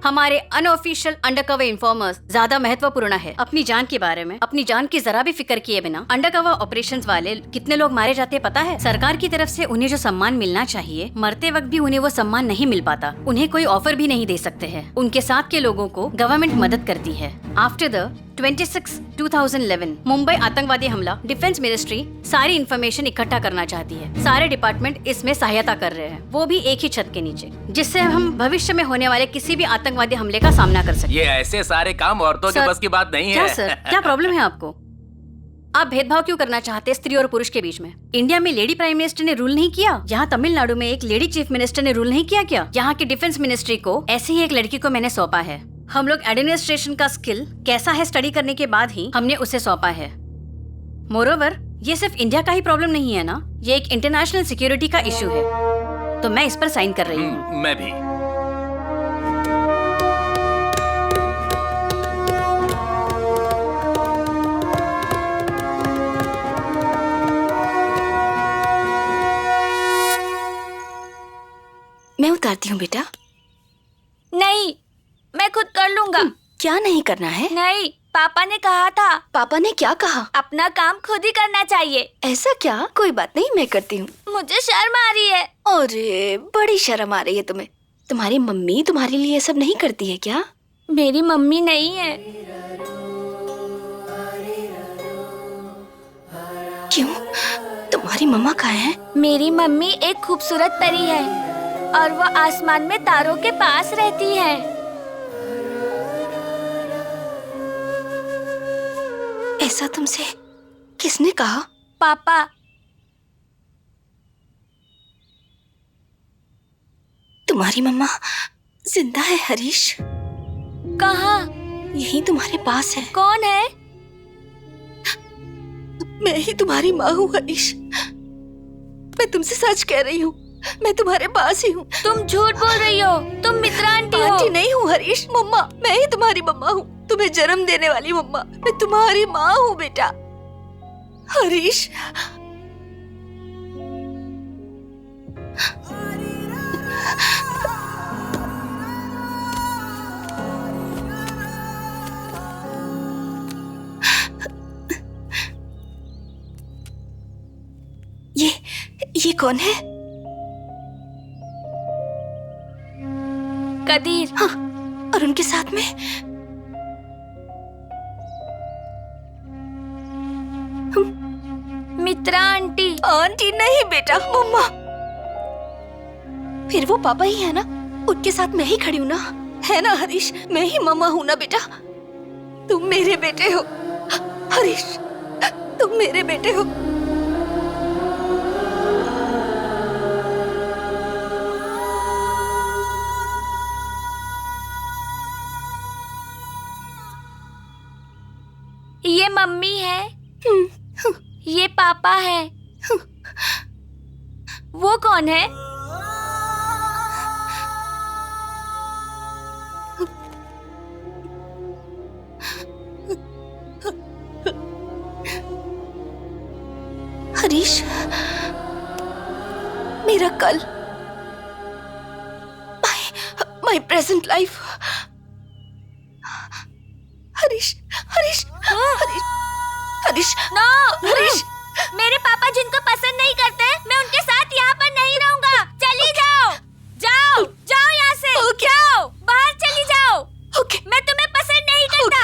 हमारे unofficial undercover informers ज्यादा महत्वपूर्ण है। अपनी जान के बारे में, अपनी जान की जरा भी फिक्र किए बिना अंडरकवर ऑपरेशंस वाले कितने लोग मारे जाते पता है? सरकार की तरफ से उन्हें जो सम्मान मिलना चाहिए, मरते वक्त भी उन्हें वो सम्मान नहीं मिल पाता। उन्हें कोई ऑफर भी नहीं दे सकते हैं। उनके साथ के लोगों को गवर्नमेंट मदद करती है। आफ्टर द 26/2011 मुंबई आतंकवादी हमला, डिफेंस मिनिस्ट्री सारी इंफॉर्मेशन इकट्ठा करना चाहती है। सारे डिपार्टमेंट इसमें सहायता कर रहे हैं, वो भी एक ही छत के नीचे, जिससे हम भविष्य में होने वाले किसी भी आतंकवादी हमले का सामना कर सकें। ये ऐसे सारे काम औरतों के बस की बात नहीं है। क्या सर, क्या प्रॉब्लम है आपको? आप भेदभाव क्यों करना चाहते हैं स्त्री और पुरुष के बीच में? इंडिया में लेडी प्राइम मिनिस्टर ने रूल नहीं किया? यहाँ तमिलनाडु में एक लेडी चीफ मिनिस्टर ने रूल नहीं किया क्या? यहाँ की डिफेंस मिनिस्ट्री को ऐसी ही एक लड़की को मैंने सौंपा है। हम लोग एडमिनिस्ट्रेशन का स्किल कैसा है स्टडी करने के बाद ही हमने उसे सौंपा है। मोरोवर, ये सिर्फ इंडिया का ही प्रॉब्लम नहीं है ना, ये एक इंटरनेशनल सिक्योरिटी का इशू है। तो मैं इस पर साइन कर रही हूँ। मैं भी। मैं उतारती हूँ बेटा। नहीं, मैं खुद कर लूंगा। क्या नहीं करना है? नहीं, पापा ने कहा था। पापा ने क्या कहा? अपना काम खुद ही करना चाहिए। ऐसा क्या? कोई बात नहीं, मैं करती हूँ। मुझे शर्म आ रही है। अरे बड़ी शर्म आ रही है तुम्हें। तुम्हारी मम्मी तुम्हारे लिए सब नहीं करती है क्या? मेरी मम्मी नहीं है। क्यों? तुम्हारी मम्मा कहाँ है? मेरी मम्मी एक खूबसूरत परी है और वो आसमान में तारों के पास रहती है। ऐसा तुमसे किसने कहा? पापा। तुम्हारी मम्मा जिंदा है हरीश? कहाँ? यही तुम्हारे पास है। कौन है? मैं ही तुम्हारी माँ हूँ हरीश। मैं तुमसे सच कह रही हूँ, मैं तुम्हारे पास ही हूँ। तुम झूठ बोल रही हो, तुम मित्रा आंटी हो। आंटी नहीं हूँ हरीश, मम्मा। मैं ही तुम्हारी मम्मा हूँ, तुम्हें जन्म देने वाली मम्मा। मैं तुम्हारी माँ हूँ बेटा। हरीश, ये कौन है? कदीर। हाँ, और उनके साथ में मित्रा आंटी। आंटी नहीं बेटा, मम्मा। फिर वो पापा ही है ना, उनके साथ मैं ही खड़ी हूँ ना, है ना हरीश? मैं ही मम्मा हूँ ना बेटा। तुम मेरे बेटे हो हरीश, तुम मेरे बेटे हो। ये मम्मी है, ये पापा है। वो कौन है? हरीश, मेरा कल my present life. Harish, Harish, Harish, Harish, no Harish. मेरे पापा जिनको पसंद नहीं करते, मैं उनके साथ यहाँ पर नहीं रहूंगा। चली जाओ, जाओ, जाओ यहाँ से। जाओ, बाहर चली जाओ। मैं तुम्हें पसंद नहीं करता।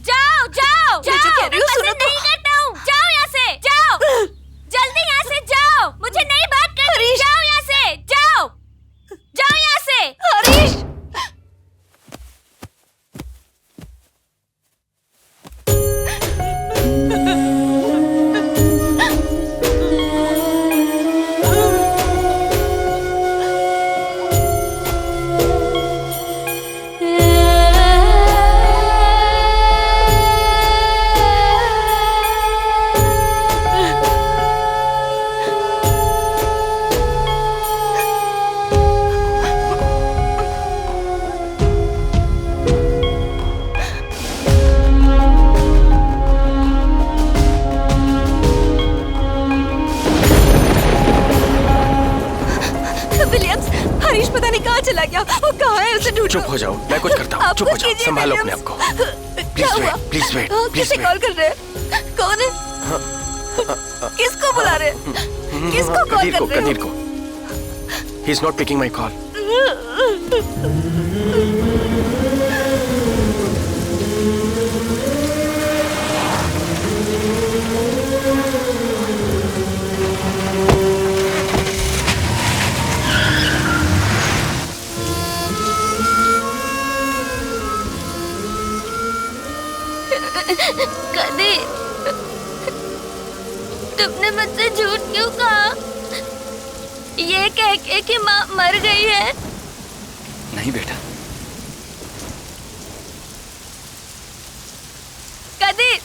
जाओ, जाओ, मैं जो कह रही हूँ सुनो पसंद नहीं करता हूँ। जाओ यहाँ से, जाओ, जल्दी यहाँ से जाओ। मुझे नहीं बात करनी। जाओ यहाँ से, जाओ, जाओ यहाँ से। हरीश, विलियम्स, हरीश पता नहीं कहाँ चला गया। वो कहाँ है, उसे ढूंढो। चुप हो जाओ, मैं कुछ करता हूँ। आप चुप हो कुछ जाओ, कीजिए, संभालो अपने विलियम्स। आप को। क्या हुआ? प्लीज वेट, प्लीज किसे वेट। कॉल कर रहे हैं? कौन है? किसको बुला रहे हैं? किसको कॉल कदीर कर को, रहे कदीर को। He is not picking my call. Qadeer, तुमने मुझसे झूठ क्यों कहा? ये कह के कि माँ मर गई है। नहीं बेटा, कदीर,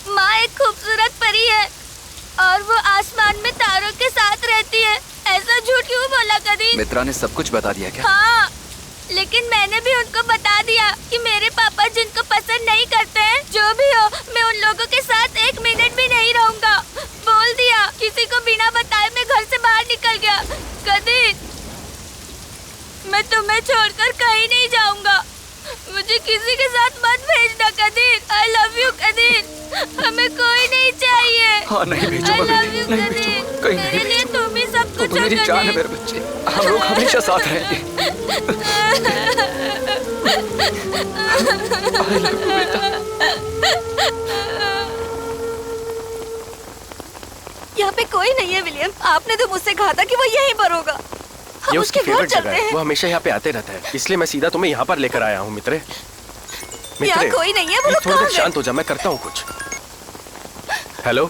माँ एक खूबसूरत परी है और वो आसमान में तारों के साथ रहती है। ऐसा झूठ क्यों बोला कदीर? मित्रा ने सब कुछ बता दिया क्या? हाँ, लेकिन मैंने भी उनको बता दिया कि मेरे पापा जिनको पसंद नहीं करते हैं, जो भी हो, मैं उन लोगों के साथ एक मिनट भी नहीं रहूंगा। बोल दिया, किसी को बिना बताए मैं घर से बाहर निकल गया। कदीर, मैं तुम्हें छोड़कर कहीं नहीं जाऊंगा। मुझे किसी के साथ मत भेजना Kadir. I love you Kadir. हमें कोई नहीं चाहिए। हाँ, नहीं भेजूंगा I love बेटे, you, नहीं कदीर। भेजूंगा, कहीं नहीं मेरे लिए तुम ही सब तो कुछ हो मेरी जान है कदीर। मेरे बच्चे, हम लोग हमेशा साथ रहेंगे। I love you, बेटा। यहाँ पे कोई नहीं है विलियम। आपने तो मुझसे कहा था कि वो यहीं पर होगा। ये उसकी फेवरेट जगह है, हैं। वो हमेशा यहाँ पे आते रहता है, इसलिए मैं सीधा तुम्हें यहाँ पर लेकर आया हूँ। मित्रे, यहाँ कोई नहीं है, वो लोग थोड़ी कहाँ देर गए? शांत हो जा, मैं करता हूँ कुछ। हेलो,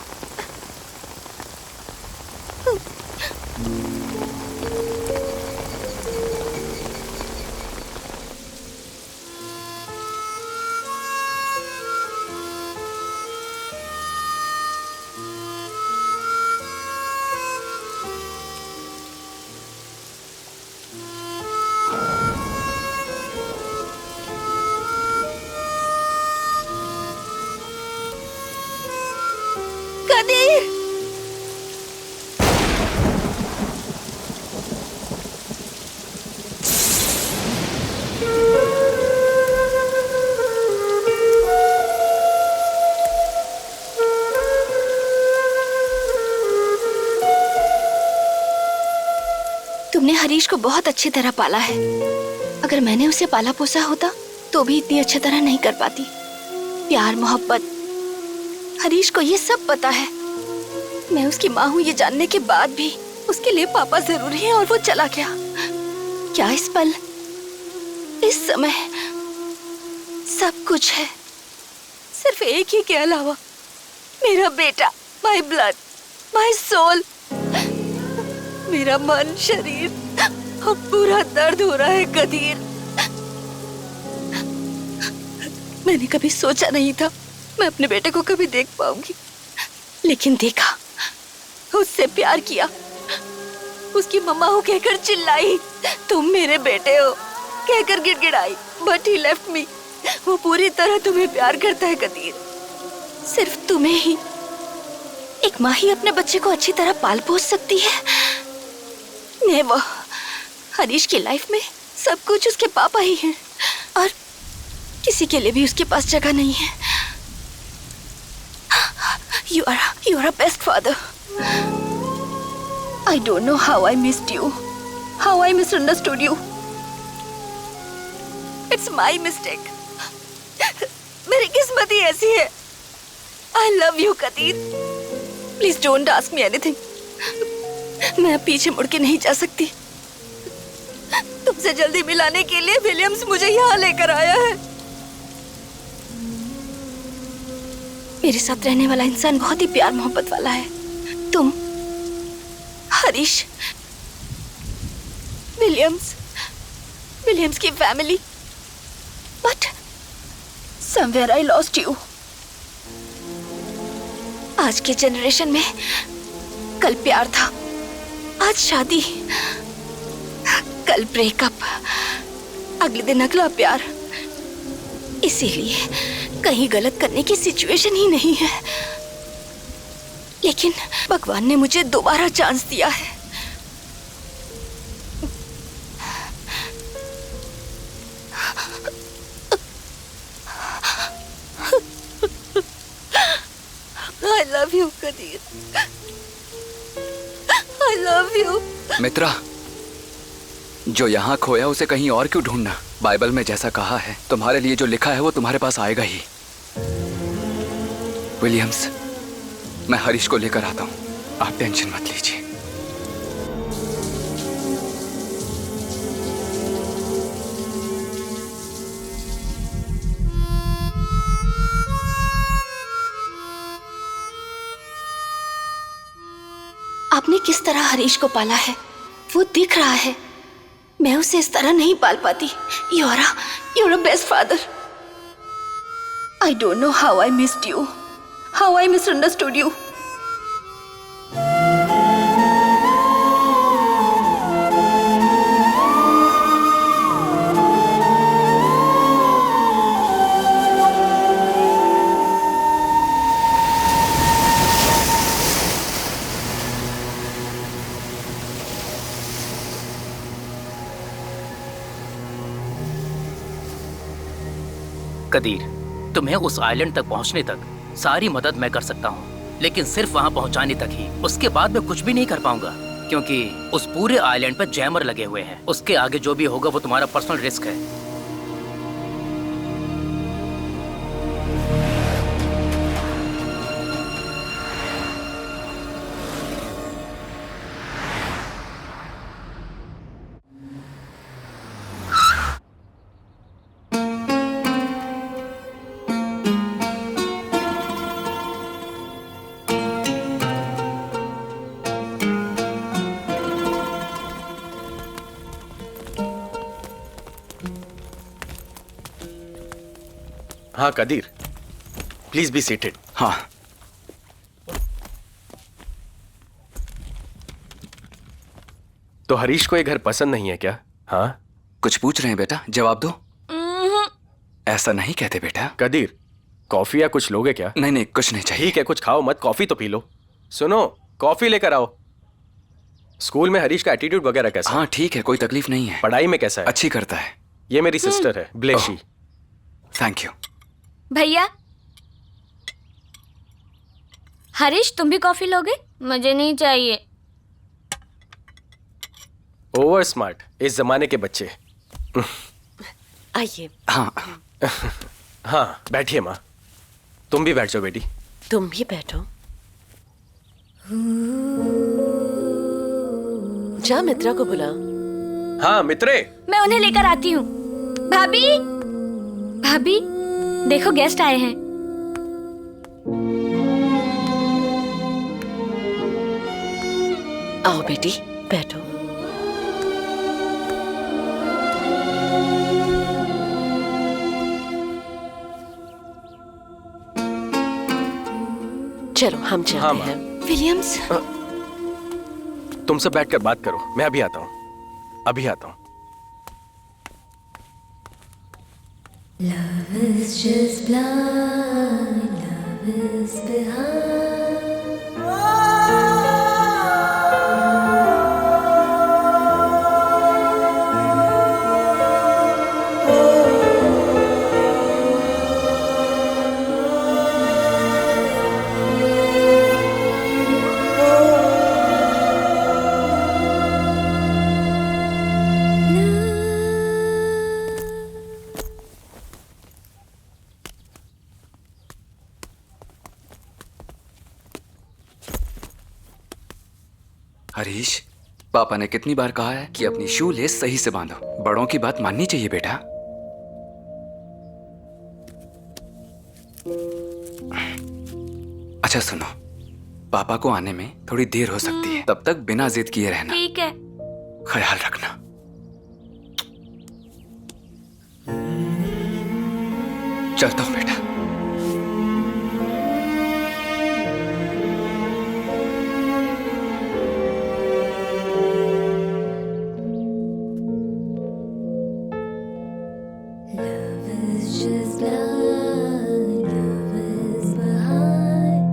कदीर, तुमने हरीश को बहुत अच्छी तरह पाला है। अगर मैंने उसे पाला पोसा होता तो भी इतनी अच्छी तरह नहीं कर पाती। प्यार, मोहब्बत, हरीश को ये सब पता है। मैं उसकी माँ हूँ ये जानने के बाद भी उसके लिए पापा जरूरी है और वो चला गया। क्या इस पल, इस समय सब कुछ है, सिर्फ एक ही के अलावा मेरा बेटा, माय ब्लड, माय सोल, मेरा मन, शरीर, अब पूरा दर्द हो रहा है कदीर। मैंने कभी सोचा नहीं था मैं अपने बेटे को कभी देख पाऊंगी, लेकिन देखा, उससे प्यार किया, उसकी मम्मा हो कहकर चिल्लाई, तुम मेरे बेटे हो कहकर गिड़गिड़ाई, बट ही लेफ्ट मी। वो पूरी तरह तुम्हें प्यार करता है कदीर, सिर्फ तुम्हें ही। एक माँ ही अपने बच्चे को अच्छी तरह पाल पोस सकती है। नेवर, हरीश की लाइफ में सब कुछ उसके पापा ही हैं और किसी के लिए भी उसके पास जगह नहीं है। You are a best father. I don't know how I missed you, how I misunderstood you. It's my mistake. मेरी किस्मत ही ऐसी है। I love you, Qadeer. Please don't ask me anything. मैं पीछे मुड़ के नहीं जा सकती। तुमसे जल्दी मिलाने के लिए विलियम्स मुझे यहाँ लेकर आया है। मेरे साथ रहने वाला इंसान बहुत ही प्यार मोहब्बत वाला है। तुम, हरीश, विलियम्स की family. But somewhere I lost you. आज के जनरेशन में कल प्यार था, आज शादी, कल ब्रेकअप, अगले दिन अगला प्यार। इसीलिए कहीं गलत करने की सिचुएशन ही नहीं है। लेकिन भगवान ने मुझे दोबारा चांस दिया है। I love you, Qadeer. I love you। मित्रा, जो यहाँ खोया उसे कहीं और क्यों ढूंढना? बाइबल में जैसा कहा है, तुम्हारे लिए जो लिखा है वो तुम्हारे पास आएगा ही। विलियम्स, मैं हरीश को लेकर आता हूँ, आप टेंशन मत लीजिए। आपने किस तरह हरीश को पाला है वो दिख रहा है। मैं उसे इस तरह नहीं पाल पाती। You're a best father. I don't know how I missed you, how I misunderstood you. Qadeer, तुम्हें उस आइलैंड तक पहुंचने तक सारी मदद मैं कर सकता हूं, लेकिन सिर्फ वहां पहुंचाने तक ही। उसके बाद मैं कुछ भी नहीं कर पाऊंगा, क्योंकि उस पूरे आइलैंड पर जैमर लगे हुए हैं। उसके आगे जो भी होगा वो तुम्हारा पर्सनल रिस्क है। हाँ कदीर, प्लीज बी सीटेड। हाँ। तो हरीश को ये घर पसंद नहीं है क्या? हाँ, कुछ पूछ रहे हैं बेटा, जवाब दो। ऐसा नहीं कहते बेटा। कदीर, कॉफी या कुछ लोगे क्या? नहीं, कुछ नहीं चाहिए। ठीक है, कुछ खाओ मत, कॉफी तो पी लो। सुनो, कॉफी लेकर आओ। स्कूल में हरीश का एटीट्यूड वगैरह कैसा? हाँ ठीक है, कोई तकलीफ नहीं है। पढ़ाई में कैसा है? अच्छी करता है। ये मेरी सिस्टर है, ब्लेशी। Thank you. भैया, हरीश तुम भी कॉफी लोगे? मुझे नहीं चाहिए। ओवर स्मार्ट, इस जमाने के बच्चे। आइए। हाँ हाँ, बैठिए माँ। तुम भी बैठ जाओ बेटी। तुम भी बैठो। जा मित्रा को बुला। हाँ मित्रे। मैं उन्हें लेकर आती हूँ। भाभी, भाभी, देखो गेस्ट आए हैं। आओ बेटी, बैठो। चलो हम चलते हैं। विलियम्स, तुम सब बैठकर बात करो, मैं अभी आता हूँ, अभी आता हूँ। Love is just blind, love is behind. Harish, पापा ने कितनी बार कहा है कि अपनी शू लेस सही से बांधो। बड़ों की बात माननी चाहिए बेटा। अच्छा सुनो, पापा को आने में थोड़ी देर हो सकती है, तब तक बिना जिद किए रहना। ठीक है। ख्याल रखना। चलता हूँ बेटा। Just blind, love is behind,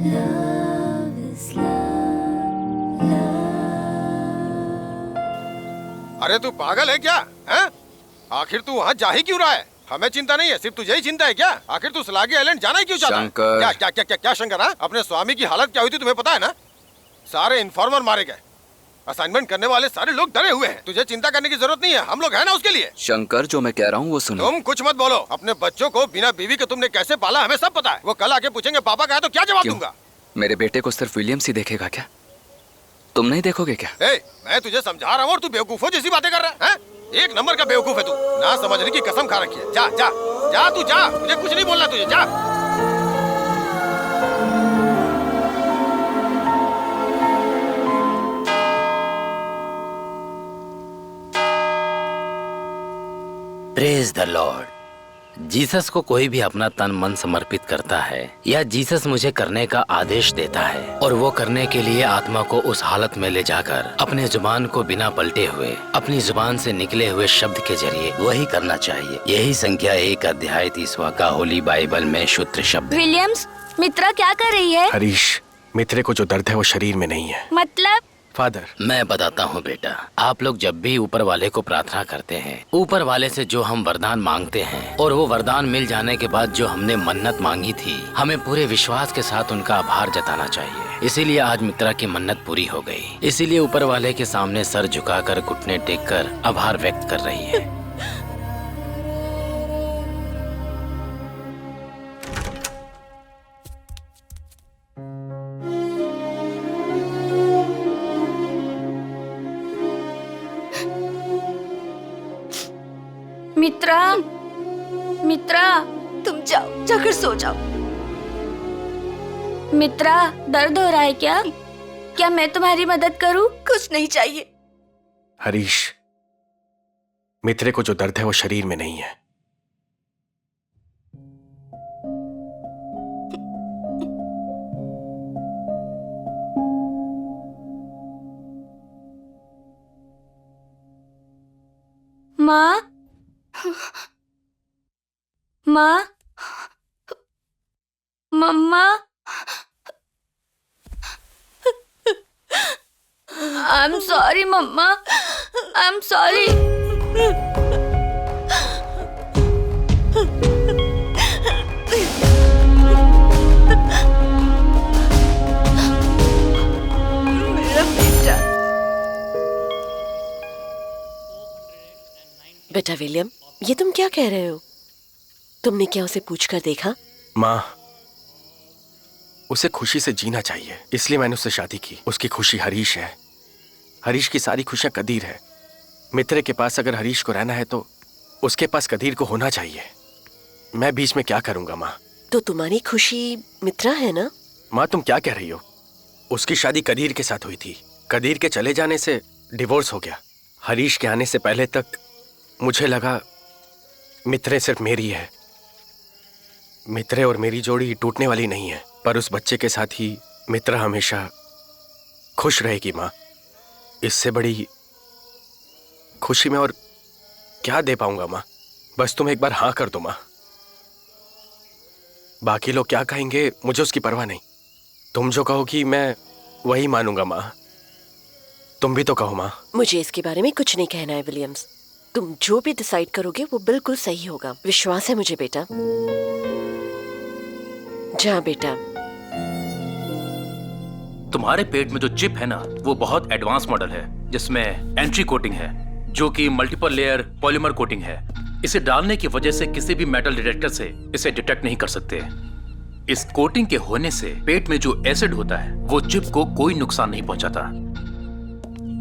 love is love, love. अरे तू पागल है क्या? हैं? आखिर तू वहाँ जा ही क्यों रहा है? हमें चिंता नहीं है, सिर्फ तुझे ही चिंता है क्या? आखिर तू स्लागी आइलैंड जाना ही क्यों चाहता है? शंकर। क्या क्या क्या क्या क्या शंकर? हाँ? अपने स्वामी की हालत क्या हुई थी तुम्हें पता है ना? सारे इन्फॉर्मर मारे गए, असाइनमेंट करने वाले सारे लोग डरे हुए हैं। तुझे चिंता करने की जरूरत नहीं है, हम लोग हैं ना उसके लिए। शंकर, जो मैं कह रहा हूँ वो सुनो। तुम कुछ मत बोलो। अपने बच्चों को बिना बीवी के तुमने कैसे पाला हमें सब पता है। वो कल आके पूछेंगे पापा कहा तो क्या जवाब क्यों? दूंगा? मेरे बेटे को सिर्फ विलियम्स ही देखेगा क्या? तुम नहीं देखोगे क्या? मैं तुझे समझा रहा हूँ और तू बेवकूफों जैसी बातें कर रहा है? एक नंबर का बेवकूफ है तू। ना समझने की कसम खा रखी है। जा जा जा, तू जा, मुझे कुछ नहीं बोलना तुझे, जा। Praise the Lord. जीसस को कोई भी अपना तन मन समर्पित करता है या जीसस मुझे करने का आदेश देता है, और वो करने के लिए आत्मा को उस हालत में ले जाकर अपने जुबान को बिना पलटे हुए अपनी जुबान से निकले हुए शब्द के जरिए वही करना चाहिए। यही संख्या 1 अध्याय 30 का होली बाइबल में शुद्ध शब्द। विलियम्स, मित्रा क्या कर रही है? हरीश, मित्रे को जो दर्द है वो शरीर में नहीं है। मतलब? फादर, मैं बताता हूँ बेटा। आप लोग जब भी ऊपर वाले को प्रार्थना करते हैं, ऊपर वाले से जो हम वरदान मांगते हैं और वो वरदान मिल जाने के बाद जो हमने मन्नत मांगी थी, हमें पूरे विश्वास के साथ उनका आभार जताना चाहिए। इसीलिए आज मित्रा की मन्नत पूरी हो गई। इसीलिए ऊपर वाले के सामने सर झुकाकर घुटने टेककर आभार व्यक्त कर रही है। मित्रा, मित्रा, तुम जाओ, जाकर सो जाओ। मित्रा, दर्द हो रहा है क्या? क्या मैं तुम्हारी मदद करूं? कुछ नहीं चाहिए। हरीश, मित्रे को जो दर्द है वो शरीर में नहीं है। माँ, माँ, mamma, I am sorry mamma, I am sorry. मेरा बेटा। बेटा विलियम, ये तुम क्या कह रहे हो? तुमने क्या उसे पूछकर देखा? माँ, उसे खुशी से जीना चाहिए, इसलिए मैंने उससे शादी की। उसकी खुशी हरीश है, हरीश की सारी खुशियां कदीर है। मित्रे के पास अगर हरीश को रहना है तो उसके पास कदीर को होना चाहिए। मैं बीच में क्या करूंगा माँ? तो तुम्हारी खुशी मित्रा है ना? माँ, तुम क्या कह रही हो? उसकी शादी कदीर के साथ हुई थी। कदीर के चले जाने से डिवोर्स हो गया। हरीश के आने से पहले तक मुझे लगा मित्रे सिर्फ मेरी है। मित्रे और मेरी जोड़ी टूटने वाली नहीं है, पर उस बच्चे के साथ ही मित्रा हमेशा खुश रहेगी माँ। इससे बड़ी खुशी मैं और क्या दे पाऊंगा माँ? बस तुम एक बार हाँ कर दो माँ। बाकी लोग क्या कहेंगे मुझे उसकी परवाह नहीं। तुम जो कहोगी मैं वही मानूंगा माँ। तुम भी तो कहो माँ। मुझे इसके बारे में कुछ नहीं कहना है विलियम्स। तुम जो भी डिसाइड करोगे वो बिल्कुल सही होगा। विश्वास है मुझे बेटा। जा बेटा। तुम्हारे पेट में जो चिप है ना, वो बहुत एडवांस मॉडल है, जिसमें एंट्री कोटिंग है, जो कि मल्टीपल लेयर पॉलीमर कोटिंग है। इसे डालने की वजह से किसी भी मेटल डिटेक्टर से इसे डिटेक्ट नहीं कर सकते। इस कोटिंग के होने से पेट में जो एसिड होता है वो चिप को कोई नुकसान नहीं पहुंचाता।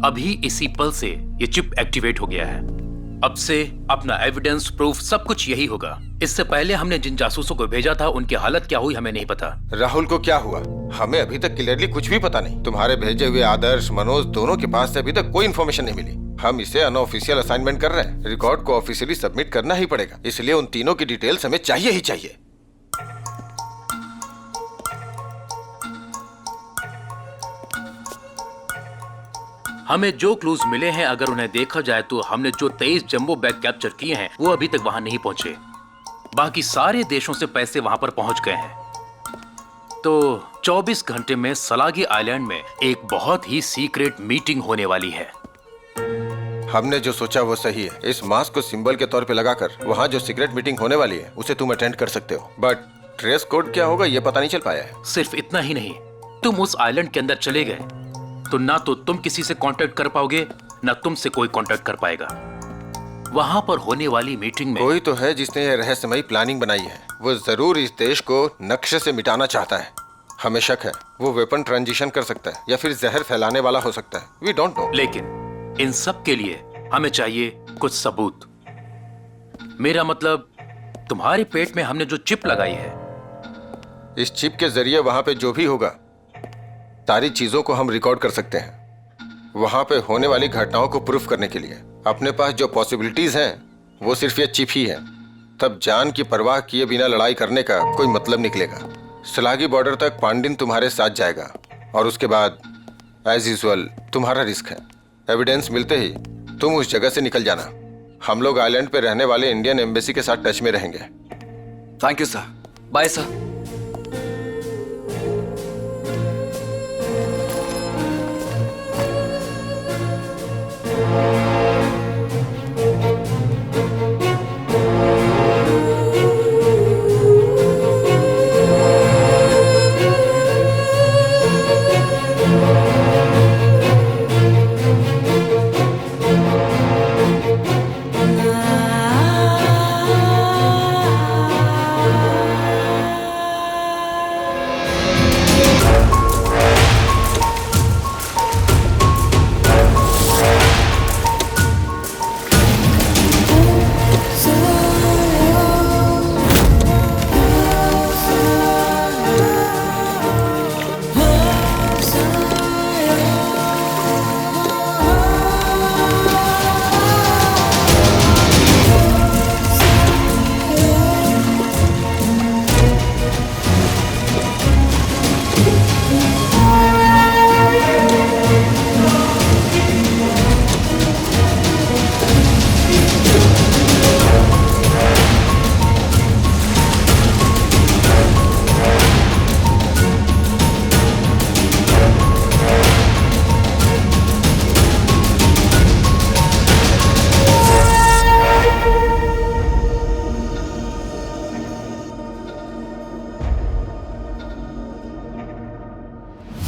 अभी इसी पल से ये चिप एक्टिवेट हो गया है। अब से अपना एविडेंस, प्रूफ सब कुछ यही होगा। इससे पहले हमने जिन जासूसों को भेजा था उनकी हालत क्या हुई हमें नहीं पता। राहुल को क्या हुआ हमें अभी तक क्लियरली कुछ भी पता नहीं। तुम्हारे भेजे हुए आदर्श, मनोज दोनों के पास से अभी तक कोई इन्फॉर्मेशन नहीं मिली। हम इसे अनऑफिशियल असाइनमेंट कर रहे हैं। रिकॉर्ड को ऑफिशियली सबमिट करना ही पड़ेगा, इसलिए उन तीनों की डिटेल्स हमें चाहिए ही चाहिए। हमें जो क्लूज मिले हैं अगर उन्हें देखा जाए तो हमने जो 23 जंबो बैग कैप्चर किए हैं वो अभी तक वहां नहीं पहुंचे। बाकी सारे देशों से पैसे वहां पर पहुंच गए हैं। तो 24 घंटे में सलागी आइलैंड में एक बहुत ही सीक्रेट मीटिंग होने वाली है। हमने जो सोचा वो सही है। इस मास्क को सिंबल के तौर पे लगाकर वहाँ जो सीक्रेट मीटिंग होने वाली है उसे तुम अटेंड कर सकते हो, बट ड्रेस कोड क्या होगा ये पता नहीं चल पाया है। सिर्फ इतना ही नहीं, तुम उस आइलैंड के अंदर चले गए तो ना तो तुम किसी से कांटेक्ट कर पाओगे ना तुमसे कोई कांटेक्ट कर पाएगा। वहां पर होने वाली मीटिंग में कोई तो है जिसने यह रहस्यमयी प्लानिंग बनाई है। वो जरूर इस देश को नक्शे से मिटाना चाहता है। हमें शक है वो वेपन ट्रांजिशन कर सकता है या फिर जहर फैलाने वाला हो सकता है। We don't know. लेकिन इन सब के लिए हमें चाहिए कुछ सबूत। मेरा मतलब तुम्हारे पेट में हमने जो चिप लगाई है, इस चिप के जरिए वहां पे जो भी होगा सारी चीजों को हम रिकॉर्ड कर सकते हैं। वहां पे होने वाली घटनाओं को प्रूफ करने के लिए अपने पास जो पॉसिबिलिटीज हैं वो सिर्फ ये चिप ही है। तब जान की परवाह किए बिना लड़ाई करने का कोई मतलब निकलेगा। सलागी बॉर्डर तक पांडिन तुम्हारे साथ जाएगा और उसके बाद एज यूजुअल तुम्हारा रिस्क है। एविडेंस मिलते ही तुम उस जगह से निकल जाना। हम लोग आइलैंड पे रहने वाले इंडियन एम्बेसी के साथ टच में रहेंगे। Thank you sir. Bye sir.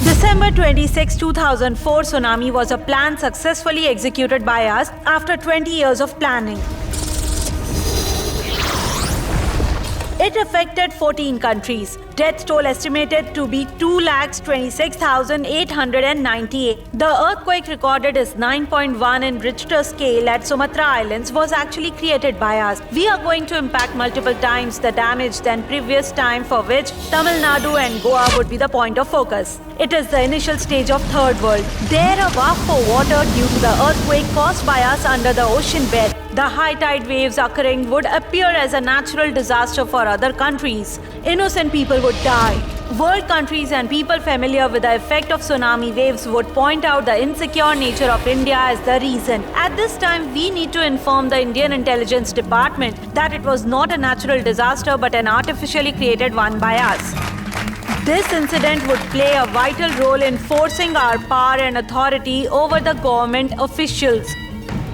December 26, 2004 tsunami was a plan successfully executed by us after 20 years of planning. It affected 14 countries. Death toll estimated to be 2,26,898. The earthquake recorded is 9.1 in Richter scale at Sumatra Islands was actually created by us. We are going to impact multiple times the damage than previous time, for which Tamil Nadu and Goa would be the point of focus. It is the initial stage of third world. There are vast for water due to the earthquake caused by us under the ocean bed. The high tide waves occurring would appear as a natural disaster for other countries. Innocent people would die. World countries and people familiar with the effect of tsunami waves would point out the insecure nature of India as the reason. At this time, we need to inform the Indian Intelligence Department that it was not a natural disaster but an artificially created one by us. This incident would play a vital role in forcing our power and authority over the government officials.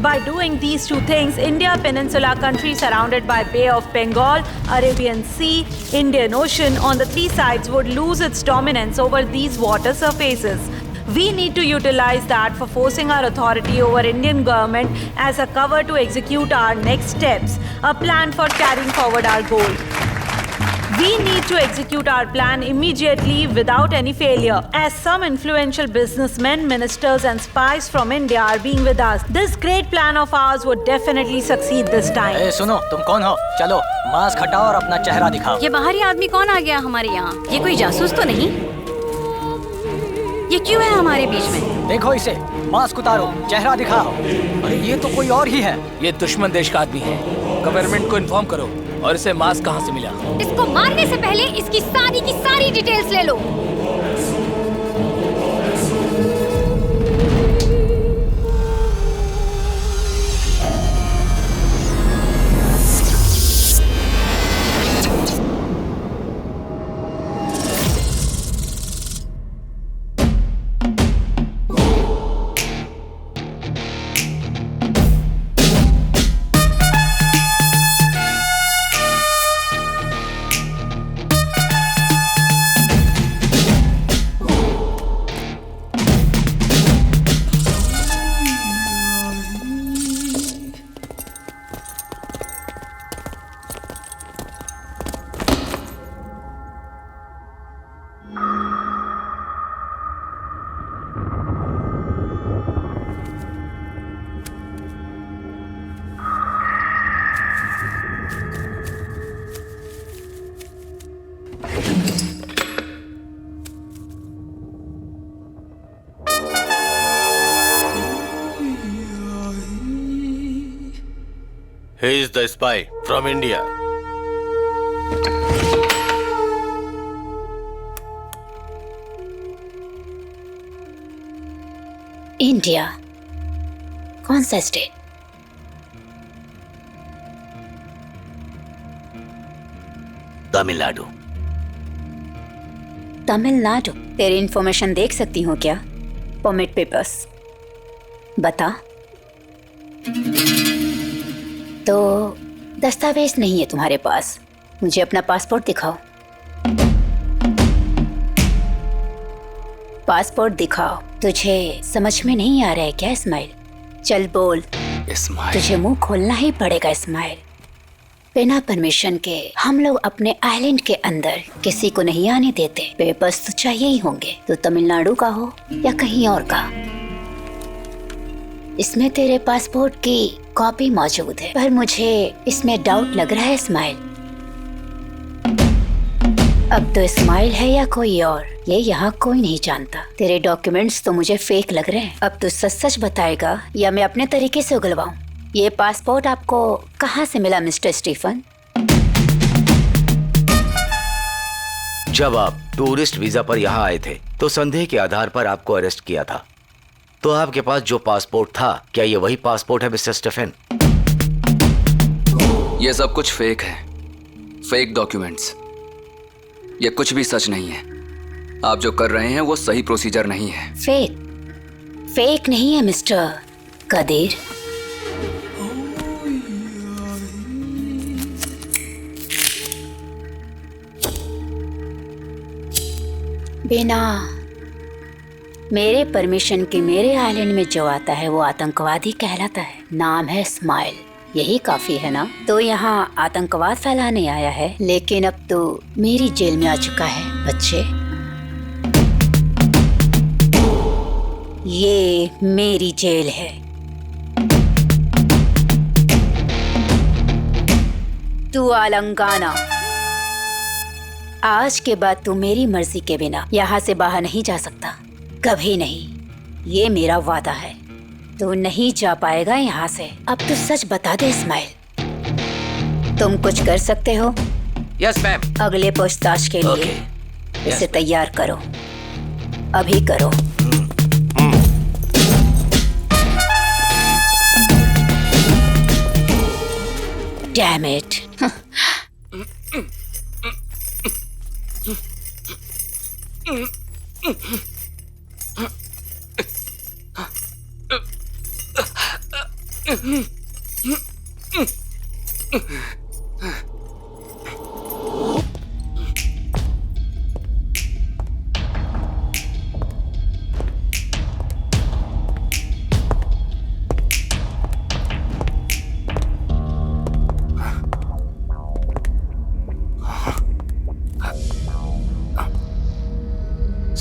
By doing these two things, India Peninsula country surrounded by Bay of Bengal, Arabian Sea, Indian Ocean on the three sides would lose its dominance over these water surfaces. We need to utilize that for forcing our authority over Indian government as a cover to execute our next steps, a plan for carrying forward our goal. We need to execute our plan immediately without any failure. As some influential businessmen, ministers and spies from India are being with us, this great plan of ours would definitely succeed this time. ए, सुनो, तुम कौन हो? चलो, mask हटाओ और अपना चेहरा दिखाओ। ये बाहरी आदमी कौन आ गया हमारे यहाँ? ये कोई जासूस तो नहीं? ये क्यों है हमारे बीच में? देखो इसे, मास्क उतारो, चेहरा दिखाओ। अरे ये तो कोई और ही है। ये दुश्मन देश का आदमी है। गवर्नमेंट को इन्फॉर्म करो। और इसे मास्क कहाँ से मिला? इसको मारने से पहले इसकी शादी की सारी डिटेल्स ले लो। He is the spy from India. India? कौन सा स्टेट? तमिलनाडु। तमिलनाडु? तेरी इन्फॉर्मेशन देख सकती हूँ क्या? परमिट पेपर्स बता। तो दस्तावेज नहीं है तुम्हारे पास? मुझे अपना पासपोर्ट दिखाओ। पासपोर्ट दिखाओ। तुझे समझ में नहीं आ रहा है क्या इस्माइल? चल बोल। इस्माइल, तुझे मुंह खोलना ही पड़ेगा इस्माइल। बिना परमिशन के हम लोग अपने आइलैंड के अंदर किसी को नहीं आने देते। पेपर्स तो चाहिए ही होंगे। तो तमिलनाडु का हो या कहीं और का। इसमें तेरे पासपोर्ट की कॉपी मौजूद है, पर मुझे इसमें डाउट लग रहा है इस्माइल। अब तो इस्माइल है या कोई और, ये यहाँ कोई नहीं जानता। तेरे डॉक्यूमेंट्स तो मुझे फेक लग रहे हैं। अब तू सच सच बताएगा या मैं अपने तरीके से उगलवाऊं? ये पासपोर्ट आपको कहाँ से मिला मिस्टर स्टीफन? जब आप टूरिस्ट वीजा पर यहाँ आए थे तो संदेह के आधार पर आपको अरेस्ट किया था। तो आपके पास जो पासपोर्ट था, क्या ये वही पासपोर्ट है मिस्टर स्टीफन? ये सब कुछ फेक है, फेक डॉक्यूमेंट्स। ये कुछ भी सच नहीं है। आप जो कर रहे हैं वो सही प्रोसीजर नहीं है। फेक नहीं है मिस्टर कदीर। बिना मेरे परमिशन के मेरे आइलैंड में जो आता है वो आतंकवादी कहलाता है। नाम है इस्माइल, यही काफी है ना? तो यहाँ आतंकवाद फैलाने आया है, लेकिन अब तो मेरी जेल में आ चुका है। बच्चे, ये मेरी जेल है। तू आलंगाना, आज के बाद तू मेरी मर्जी के बिना यहाँ से बाहर नहीं जा सकता, कभी नहीं। ये मेरा वादा है। तू नहीं जा पाएगा यहाँ से। अब तू सच बता दे इस्माइल, तुम कुछ कर सकते हो? Yes ma'am. अगले पूछताछ के लिए इसे तैयार करो, अभी करो। Damn it!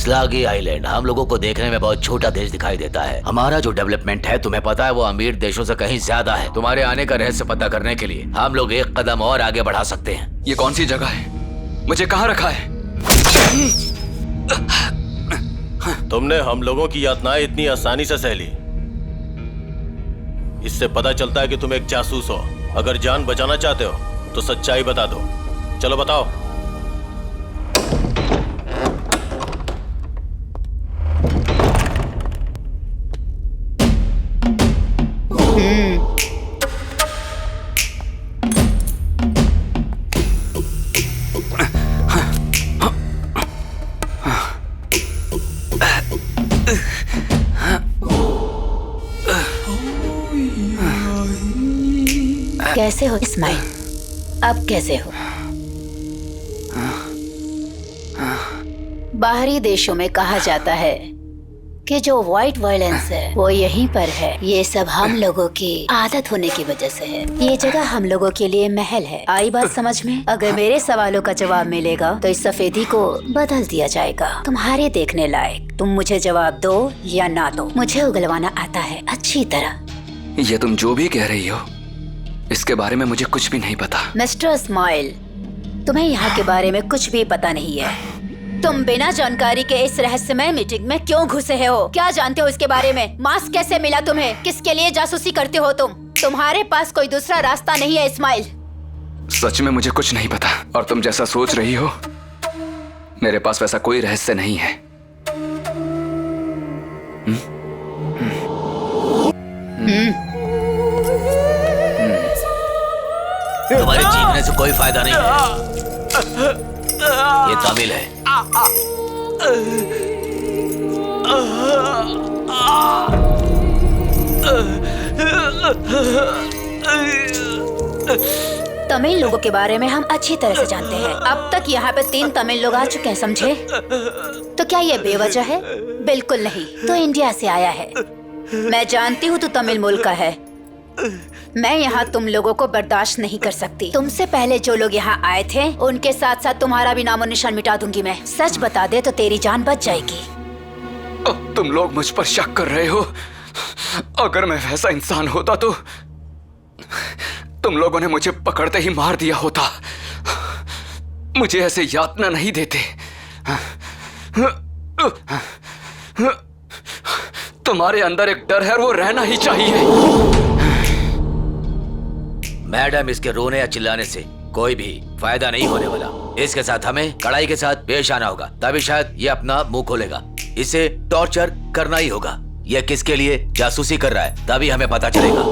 स्लागी आइलैंड हम लोगों को देखने में बहुत छोटा देश दिखाई देता है। हमारा जो डेवलपमेंट है तुम्हें पता है वो अमीर देशों से कहीं ज्यादा है। तुम्हारे आने का रहस्य पता करने के लिए हम लोग एक कदम और आगे बढ़ा सकते हैं। ये कौन सी जगह है? मुझे कहाँ रखा है? तुमने हम लोगों की यातनाएं इतनी आसानी से सह ली, इससे पता चलता है कि तुम एक जासूस हो। अगर जान बचाना चाहते हो तो सच्चाई बता दो। चलो बताओ। कैसे हो इस्माइल? अब कैसे हो? बाहरी देशों में कहा जाता है कि जो व्हाइट वायलेंस है वो यहीं पर है। ये सब हम लोगों की आदत होने की वजह से है। ये जगह हम लोगों के लिए महल है। आई बात समझ में? अगर मेरे सवालों का जवाब मिलेगा तो इस सफेदी को बदल दिया जाएगा तुम्हारे देखने लायक। तुम मुझे जवाब दो या ना दो। मुझे उगलवाना आता है अच्छी तरह। ये तुम जो भी कह रही हो इसके बारे में मुझे कुछ भी नहीं पता। मिस्टर इस्माइल, तुम्हें यहाँ के बारे में कुछ भी पता नहीं है। तुम बिना जानकारी के इस रहस्यमय मीटिंग में क्यों घुसे हो? क्या जानते हो इसके बारे में? मास्क कैसे मिला तुम्हें? किसके लिए जासूसी करते हो तुम? तुम्हारे पास कोई दूसरा रास्ता नहीं है इस्माइल। सच में मुझे कुछ नहीं पता और तुम जैसा सोच रही हो मेरे पास वैसा कोई रहस्य नहीं है। तुम्हारे चीखने से कोई फायदा नहीं है। ये तमिल है। तमिल लोगों के बारे में हम अच्छी तरह से जानते हैं। अब तक यहाँ पे 3 तमिल लोग आ चुके हैं, समझे? तो क्या ये बेवजह है? बिल्कुल नहीं। तो इंडिया से आया है। मैं जानती हूँ तू तमिल मुल्क का है। मैं यहाँ तुम लोगों को बर्दाश्त नहीं कर सकती। तुमसे पहले जो लोग यहाँ आए थे उनके साथ साथ तुम्हारा भी नामो निशान मिटा दूंगी मैं। सच बता दे तो तेरी जान बच जाएगी। तुम लोग मुझ पर शक कर रहे हो? अगर मैं वैसा इंसान होता तो तुम लोगों ने मुझे पकड़ते ही मार दिया होता। मुझे ऐसे यातना नहीं देते। तुम्हारे अंदर एक डर है, वो रहना ही चाहिए। मैडम, इसके रोने या चिल्लाने से कोई भी फायदा नहीं होने वाला। इसके साथ हमें कड़ाई के साथ पेश आना होगा, तभी शायद ये अपना मुंह खोलेगा। इसे टॉर्चर करना ही होगा। ये किसके लिए जासूसी कर रहा है तभी हमें पता चलेगा।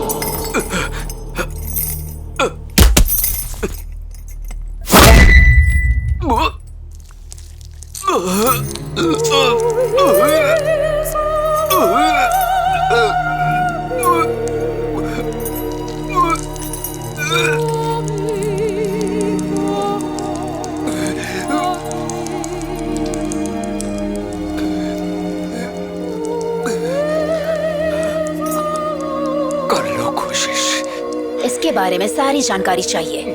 इसके बारे में सारी जानकारी चाहिए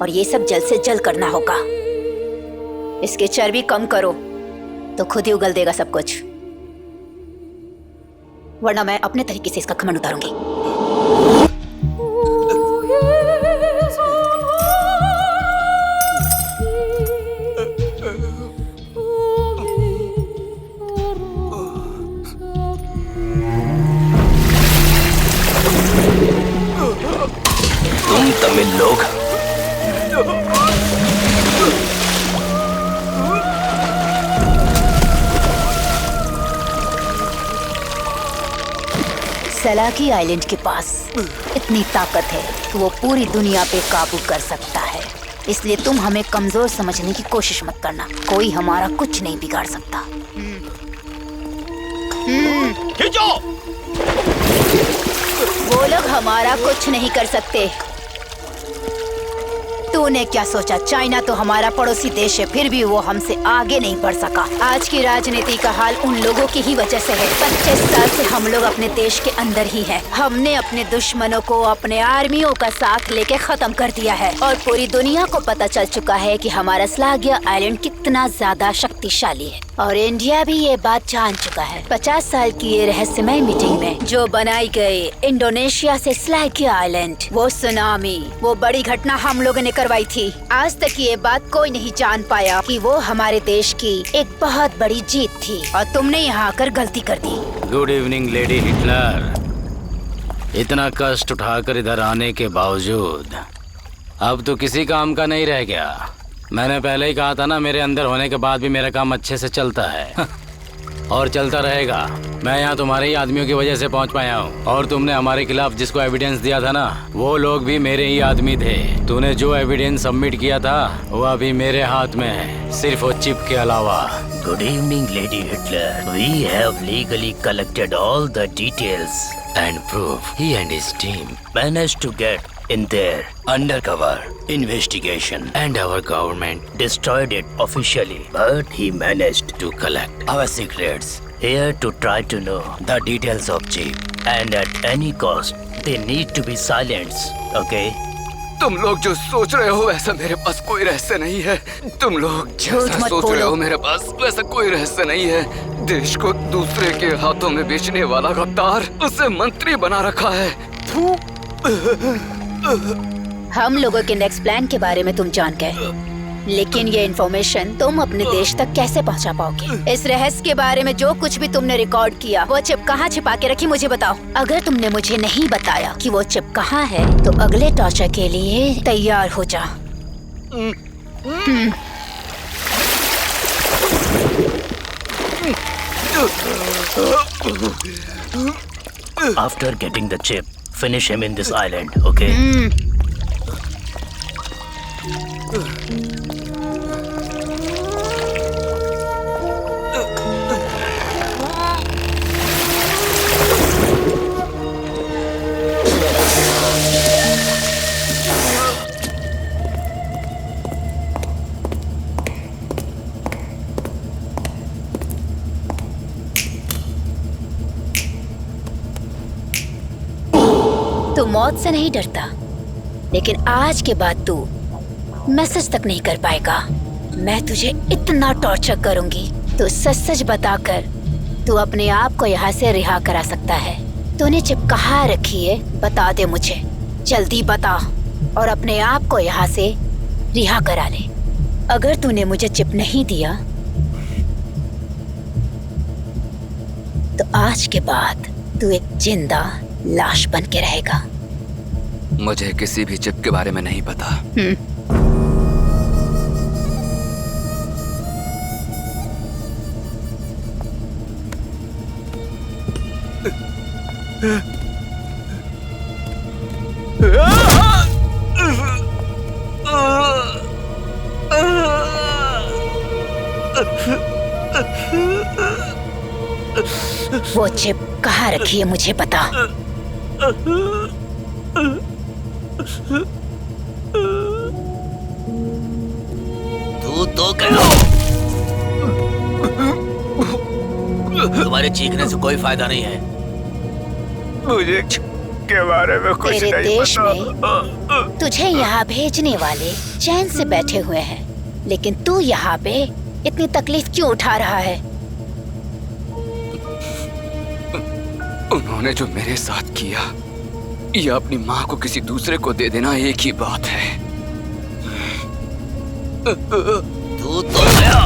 और ये सब जल्द से जल्द करना होगा। इसके चर्बी कम करो तो खुद ही उगल देगा सब कुछ, वरना मैं अपने तरीके से इसका घमंड उतारूंगी। तुम तमिल लोग सलाकी आइलैंड के पास इतनी ताकत है कि वो पूरी दुनिया पे काबू कर सकता है। इसलिए तुम हमें कमजोर समझने की कोशिश मत करना। कोई हमारा कुछ नहीं बिगाड़ सकता। खींचो! वो लोग हमारा कुछ नहीं कर सकते। तूने क्या सोचा? चाइना तो हमारा पड़ोसी देश है, फिर भी वो हमसे आगे नहीं बढ़ सका। आज की राजनीति का हाल उन लोगों की ही वजह से है। 25 साल से हम लोग अपने देश के अंदर ही हैं। हमने अपने दुश्मनों को अपने आर्मियों का साथ लेके खत्म कर दिया है और पूरी दुनिया को पता चल चुका है कि हमारा स्लागिया आइलैंड कितना ज्यादा शक्तिशाली शक्तिशाली है और इंडिया भी ये बात जान चुका है। 50 साल की ये रहस्यमय मीटिंग में जो बनाई गई इंडोनेशिया से स्लैगी आइलैंड, वो सुनामी, वो बड़ी घटना हम लोगों ने करवाई थी। आज तक ये बात कोई नहीं जान पाया कि वो हमारे देश की एक बहुत बड़ी जीत थी और तुमने यहाँ आकर गलती कर दी। Good evening lady Hitler. इतना कष्ट उठाकर इधर आने के बावजूद अब तो किसी काम का नहीं रह गया। मैंने पहले ही कहा था ना, मेरे अंदर होने के बाद भी मेरा काम अच्छे से चलता है और चलता रहेगा। मैं यहाँ तुम्हारे ही आदमियों की वजह से पहुँच पाया हूँ और तुमने हमारे खिलाफ जिसको एविडेंस दिया था ना, वो लोग भी मेरे ही आदमी थे। तूने जो एविडेंस सबमिट किया था वो अभी मेरे हाथ में है, सिर्फ वो चिप के अलावा। Good evening, Lady Hitler. We have legally collected all the details and proof he and his team managed to get in their undercover investigation, and our government destroyed it officially, but he managed to collect our secrets. Here to try to know the details of Chip, and at any cost, they need to be silenced, okay? तुम लोग जो सोच रहे हो वैसा मेरे पास कोई रहस्य नहीं है। तुम लोग जैसा सोच रहे हो मेरे पास वैसा कोई रहस्य नहीं है। देश को दूसरे के हाथों में बेचने वाला गद्दार उसे मंत्री बना रखा है। हम लोगों के नेक्स्ट प्लान के बारे में तुम जान गए, लेकिन ये इन्फॉर्मेशन तुम अपने देश तक कैसे पहुंचा पाओगे? इस रहस्य के बारे में जो कुछ भी तुमने रिकॉर्ड किया, वो चिप कहाँ छिपा के रखी मुझे बताओ। अगर तुमने मुझे नहीं बताया कि वो चिप कहाँ है, तो अगले टॉर्चर के लिए तैयार हो जा। After getting the chip, finish him in this island, okay? तू मौत से नहीं डरता, लेकिन आज के बाद तू मैसेज तक नहीं कर पाएगा। मैं तुझे इतना टॉर्चर करूंगी, तो सच सच बताकर तू अपने आप को यहाँ से रिहा करा सकता है। तूने चिप कहाँ रखी है बता दे मुझे, जल्दी बता, और अपने आप को यहाँ से रिहा करा ले। अगर तूने मुझे चिप नहीं दिया तो आज के बाद तू एक जिंदा लाश बन के रहेगा। मुझे किसी भी चिप के बारे में नहीं पता। वो चिप कहाँ रखी है मुझे बता। तू तो कहो, तुम्हारे चीखने से कोई फायदा नहीं है। मुझे के बारे में कुछ तेरे नहीं देश पता। में तुझे यहाँ भेजने वाले चैन से बैठे हुए हैं, लेकिन तू यहाँ पे इतनी तकलीफ क्यों उठा रहा है? उन्होंने जो मेरे साथ किया, ये अपनी माँ को किसी दूसरे को दे देना एक ही बात है। तू तो गया।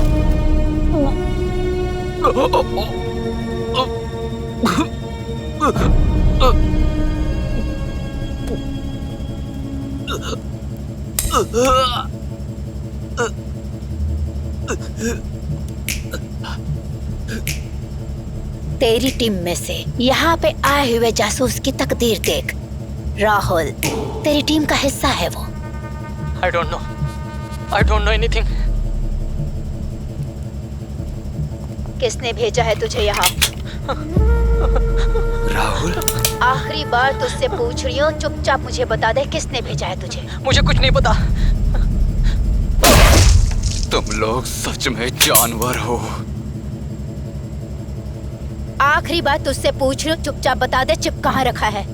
तेरी टीम में से यहाँ पे आए हुए जासूस की तकदीर देख। राहुल तेरी टीम का हिस्सा है वो। I don't know anything. किसने भेजा है तुझे यहाँ? राहुल, आखिरी बार तुझसे पूछ रही हूँ, चुपचाप मुझे बता दे किसने भेजा है तुझे। मुझे कुछ नहीं पता। तुम लोग सच में जानवर हो। आखिरी बार तुझसे पूछ रही हूँ, चुपचाप बता दे चिप कहाँ रखा है।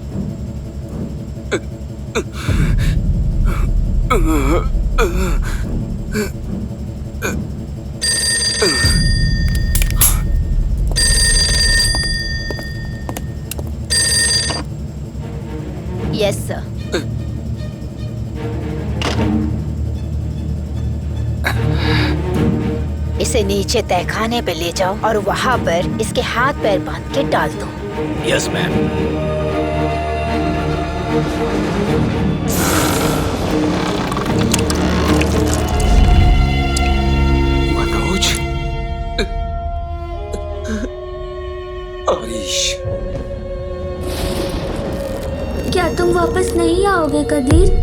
Yes sir. इसे नीचे तहखाने पे ले जाओ और वहाँ पर इसके हाथ पैर बांध के डाल दो। Yes ma'am. मनोज, हरीश, क्या तुम वापस नहीं आओगे कदीर?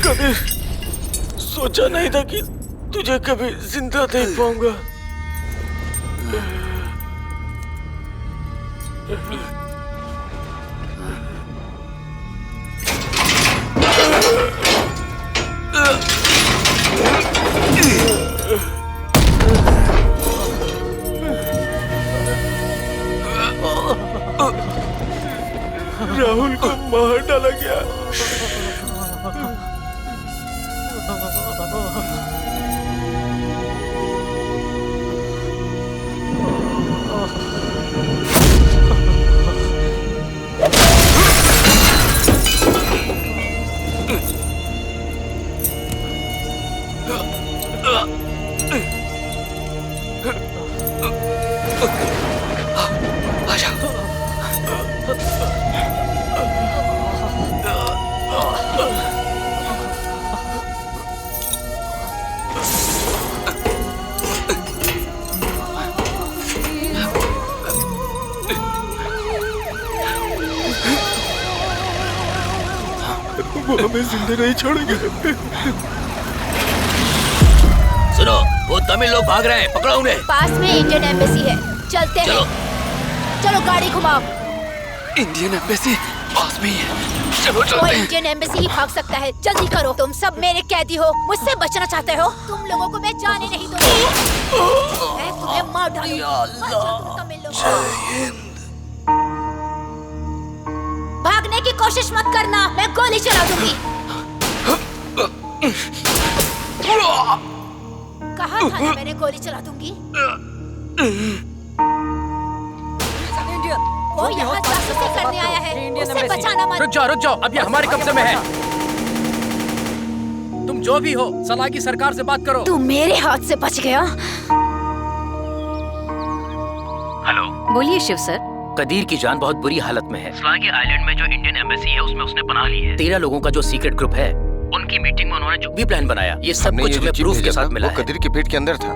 कभी सोचा नहीं था कि तुझे कभी जिंदा देख पाऊंगा। राहुल को मार डाला गया। वो हमें जिंदा नहीं छोड़ेंगे। सुनो, वो तमिल लोग भाग रहे हैं, पकड़ो उन्हें। पास में इंडियन एम्बेसी है, चलते हैं। चलो गाड़ी घुमाओ। इंडियन एम्बेसी पास में ही है, चलो वो चलते हैं। इंडियन एम्बेसी ही भाग सकता है, जल्दी करो। तुम सब मेरे कैदी हो, मुझसे बचना चाहते हो। तुम लोगों को मैं जाने नहीं दूंगी। मैं तुम्हें मार डालूंगी। भागने की कोशिश मत करना, मैं गोली चला दूंगी। कहा था ना मैंने गोली चला दूंगी। वो यहाँ जासूसी करने आया है, उसे बचाना मत। रुक जाओ, अब ये हमारे कब्जे में है। तुम जो भी हो, सलाह की सरकार से बात करो। तू मेरे हाथ से बच गया। हेलो, बोलिए शिव सर। कदीर की जान बहुत बुरी हालत में है। स्लागी आइलैंड में जो इंडियन एम्बेसी है उसमें उसने पनाह ली है। 13 लोगों का जो सीक्रेट ग्रुप है, उनकी मीटिंग में उन्होंने जो भी प्लान बनाया, ये सब कुछ हमें प्रूफ के साथ मिला है। वो कदीर के पेट के अंदर था।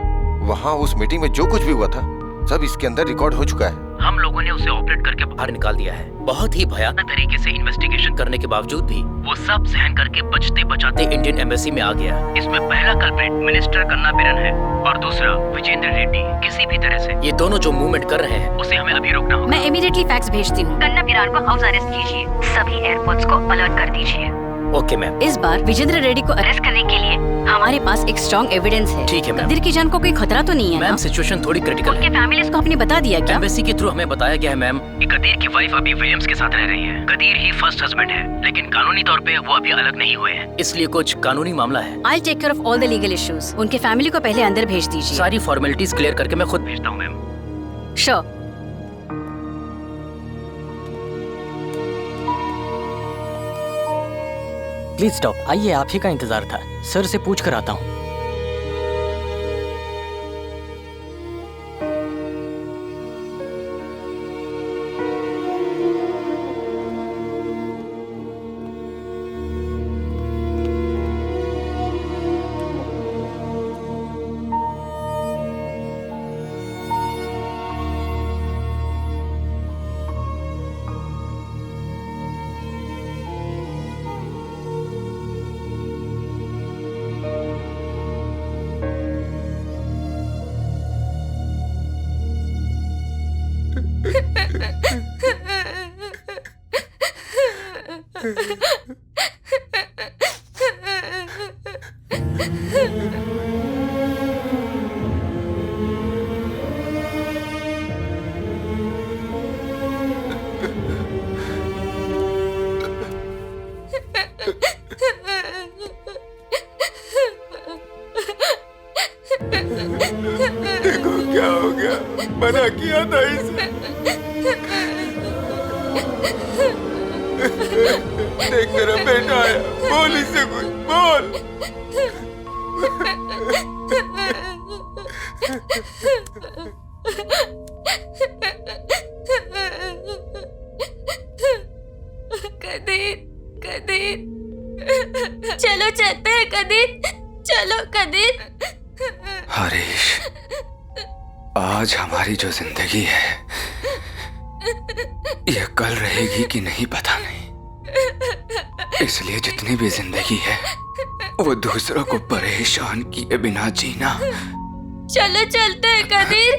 वहाँ उस मीटिंग में जो कुछ भी हुआ था सब इसके अंदर रिकॉर्ड हो चुका है। हम लोगों ने उसे ऑपरेट करके बाहर निकाल दिया है। बहुत ही भयानक तरीके से इन्वेस्टिगेशन करने के बावजूद भी वो सब सहन करके बचते बचाते इंडियन एम्बेसी में आ गया। इसमें पहला कल्प्रिट मिनिस्टर कन्ना बिरन है और दूसरा विजेंद्र रेड्डी। किसी भी तरह से ये दोनों जो मूवमेंट कर रहे हैं उसे हमें अभी रोकना होगा। मैं इमीडिएटली फैक्स भेजती हूँ। कन्ना बिरान को हाउस अरेस्ट कीजिए, सभी एयरपोर्ट्स को अलर्ट कर दीजिए। Okay ma'am. इस बार विजेंद्र रेड्डी को अरेस्ट करने के लिए हमारे पास एक स्ट्रॉन्ग एविडेंस है। ठीक है मैम। कदीर की जान को कोई खतरा तो नहीं है मैम, सिचुएशन थोड़ी क्रिटिकल है। फैमिली को आपने बता दिया क्या? एम्बेसी के थ्रू हमें बताया गया है मैम कि कदीर की वाइफ अभी विलियम्स के साथ रह रही है। कदीर ही फर्स्ट हस्बैंड है, लेकिन कानूनी तौर पे वो अभी अलग नहीं हुए हैं, इसलिए कुछ कानूनी मामला है। I'll take care of all the legal issues. उनके फैमिली को पहले अंदर भेज दीजिए। सारी फॉर्मेलिटीज क्लियर करके मैं खुद भेजता हूँ मैम। Sure. Please stop. आइए, आप ही का इंतजार था। सर से पूछ कर आता हूँ। देखो क्या हो गया, मना किया था इसे। देख तेरा बेटा आया, बोल इसे कुछ, बोल। कदीर, कदीर, चलो चलते हैं कदीर, चलो कदीर। हरीश, आज हमारी जो जिंदगी है ये कल रहेगी कि नहीं पता नहीं, इसलिए जितनी भी जिंदगी है वो दूसरों को परेशान किए बिना जीना। चलो चलते हैं कदीर।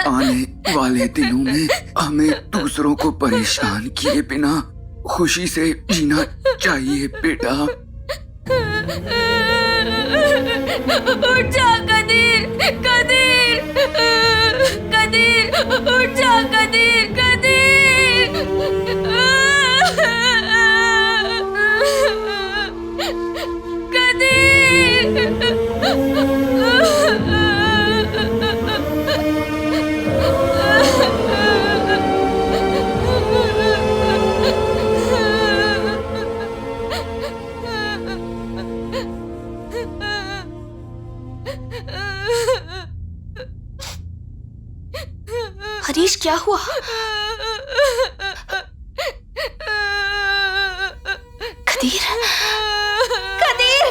आने वाले दिनों में हमें दूसरों को परेशान किए बिना खुशी से जीना चाहिए बेटा। उठ जा कदीर, कदीर, कदीर, उठ जा कदीर, कदीर, हरीश, क्या हुआ? Kadir, Kadir,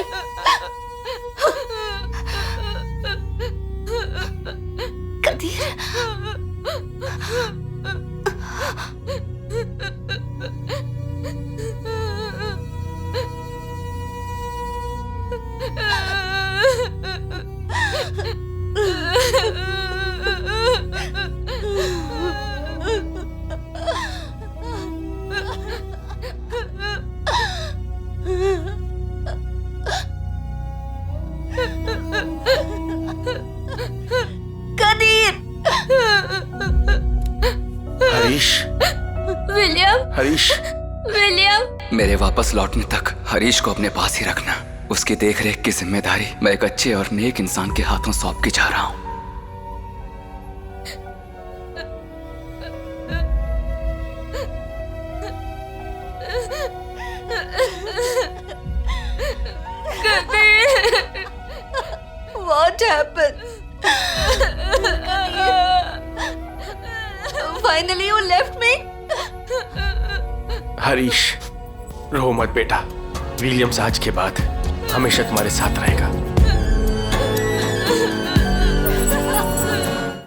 Kadir, William, Harish, William. मेरे वापस लौटने तक हरीश को अपने पास ही रखना। उसकी देखरेख की जिम्मेदारी मैं एक अच्छे और नेक इंसान के हाथों सौंप के जा रहा हूँ। What happened? Finally you left me? Harish, रो मत बेटा। विलियम्स आज के बाद हमेशा तुम्हारे साथ रहेगा।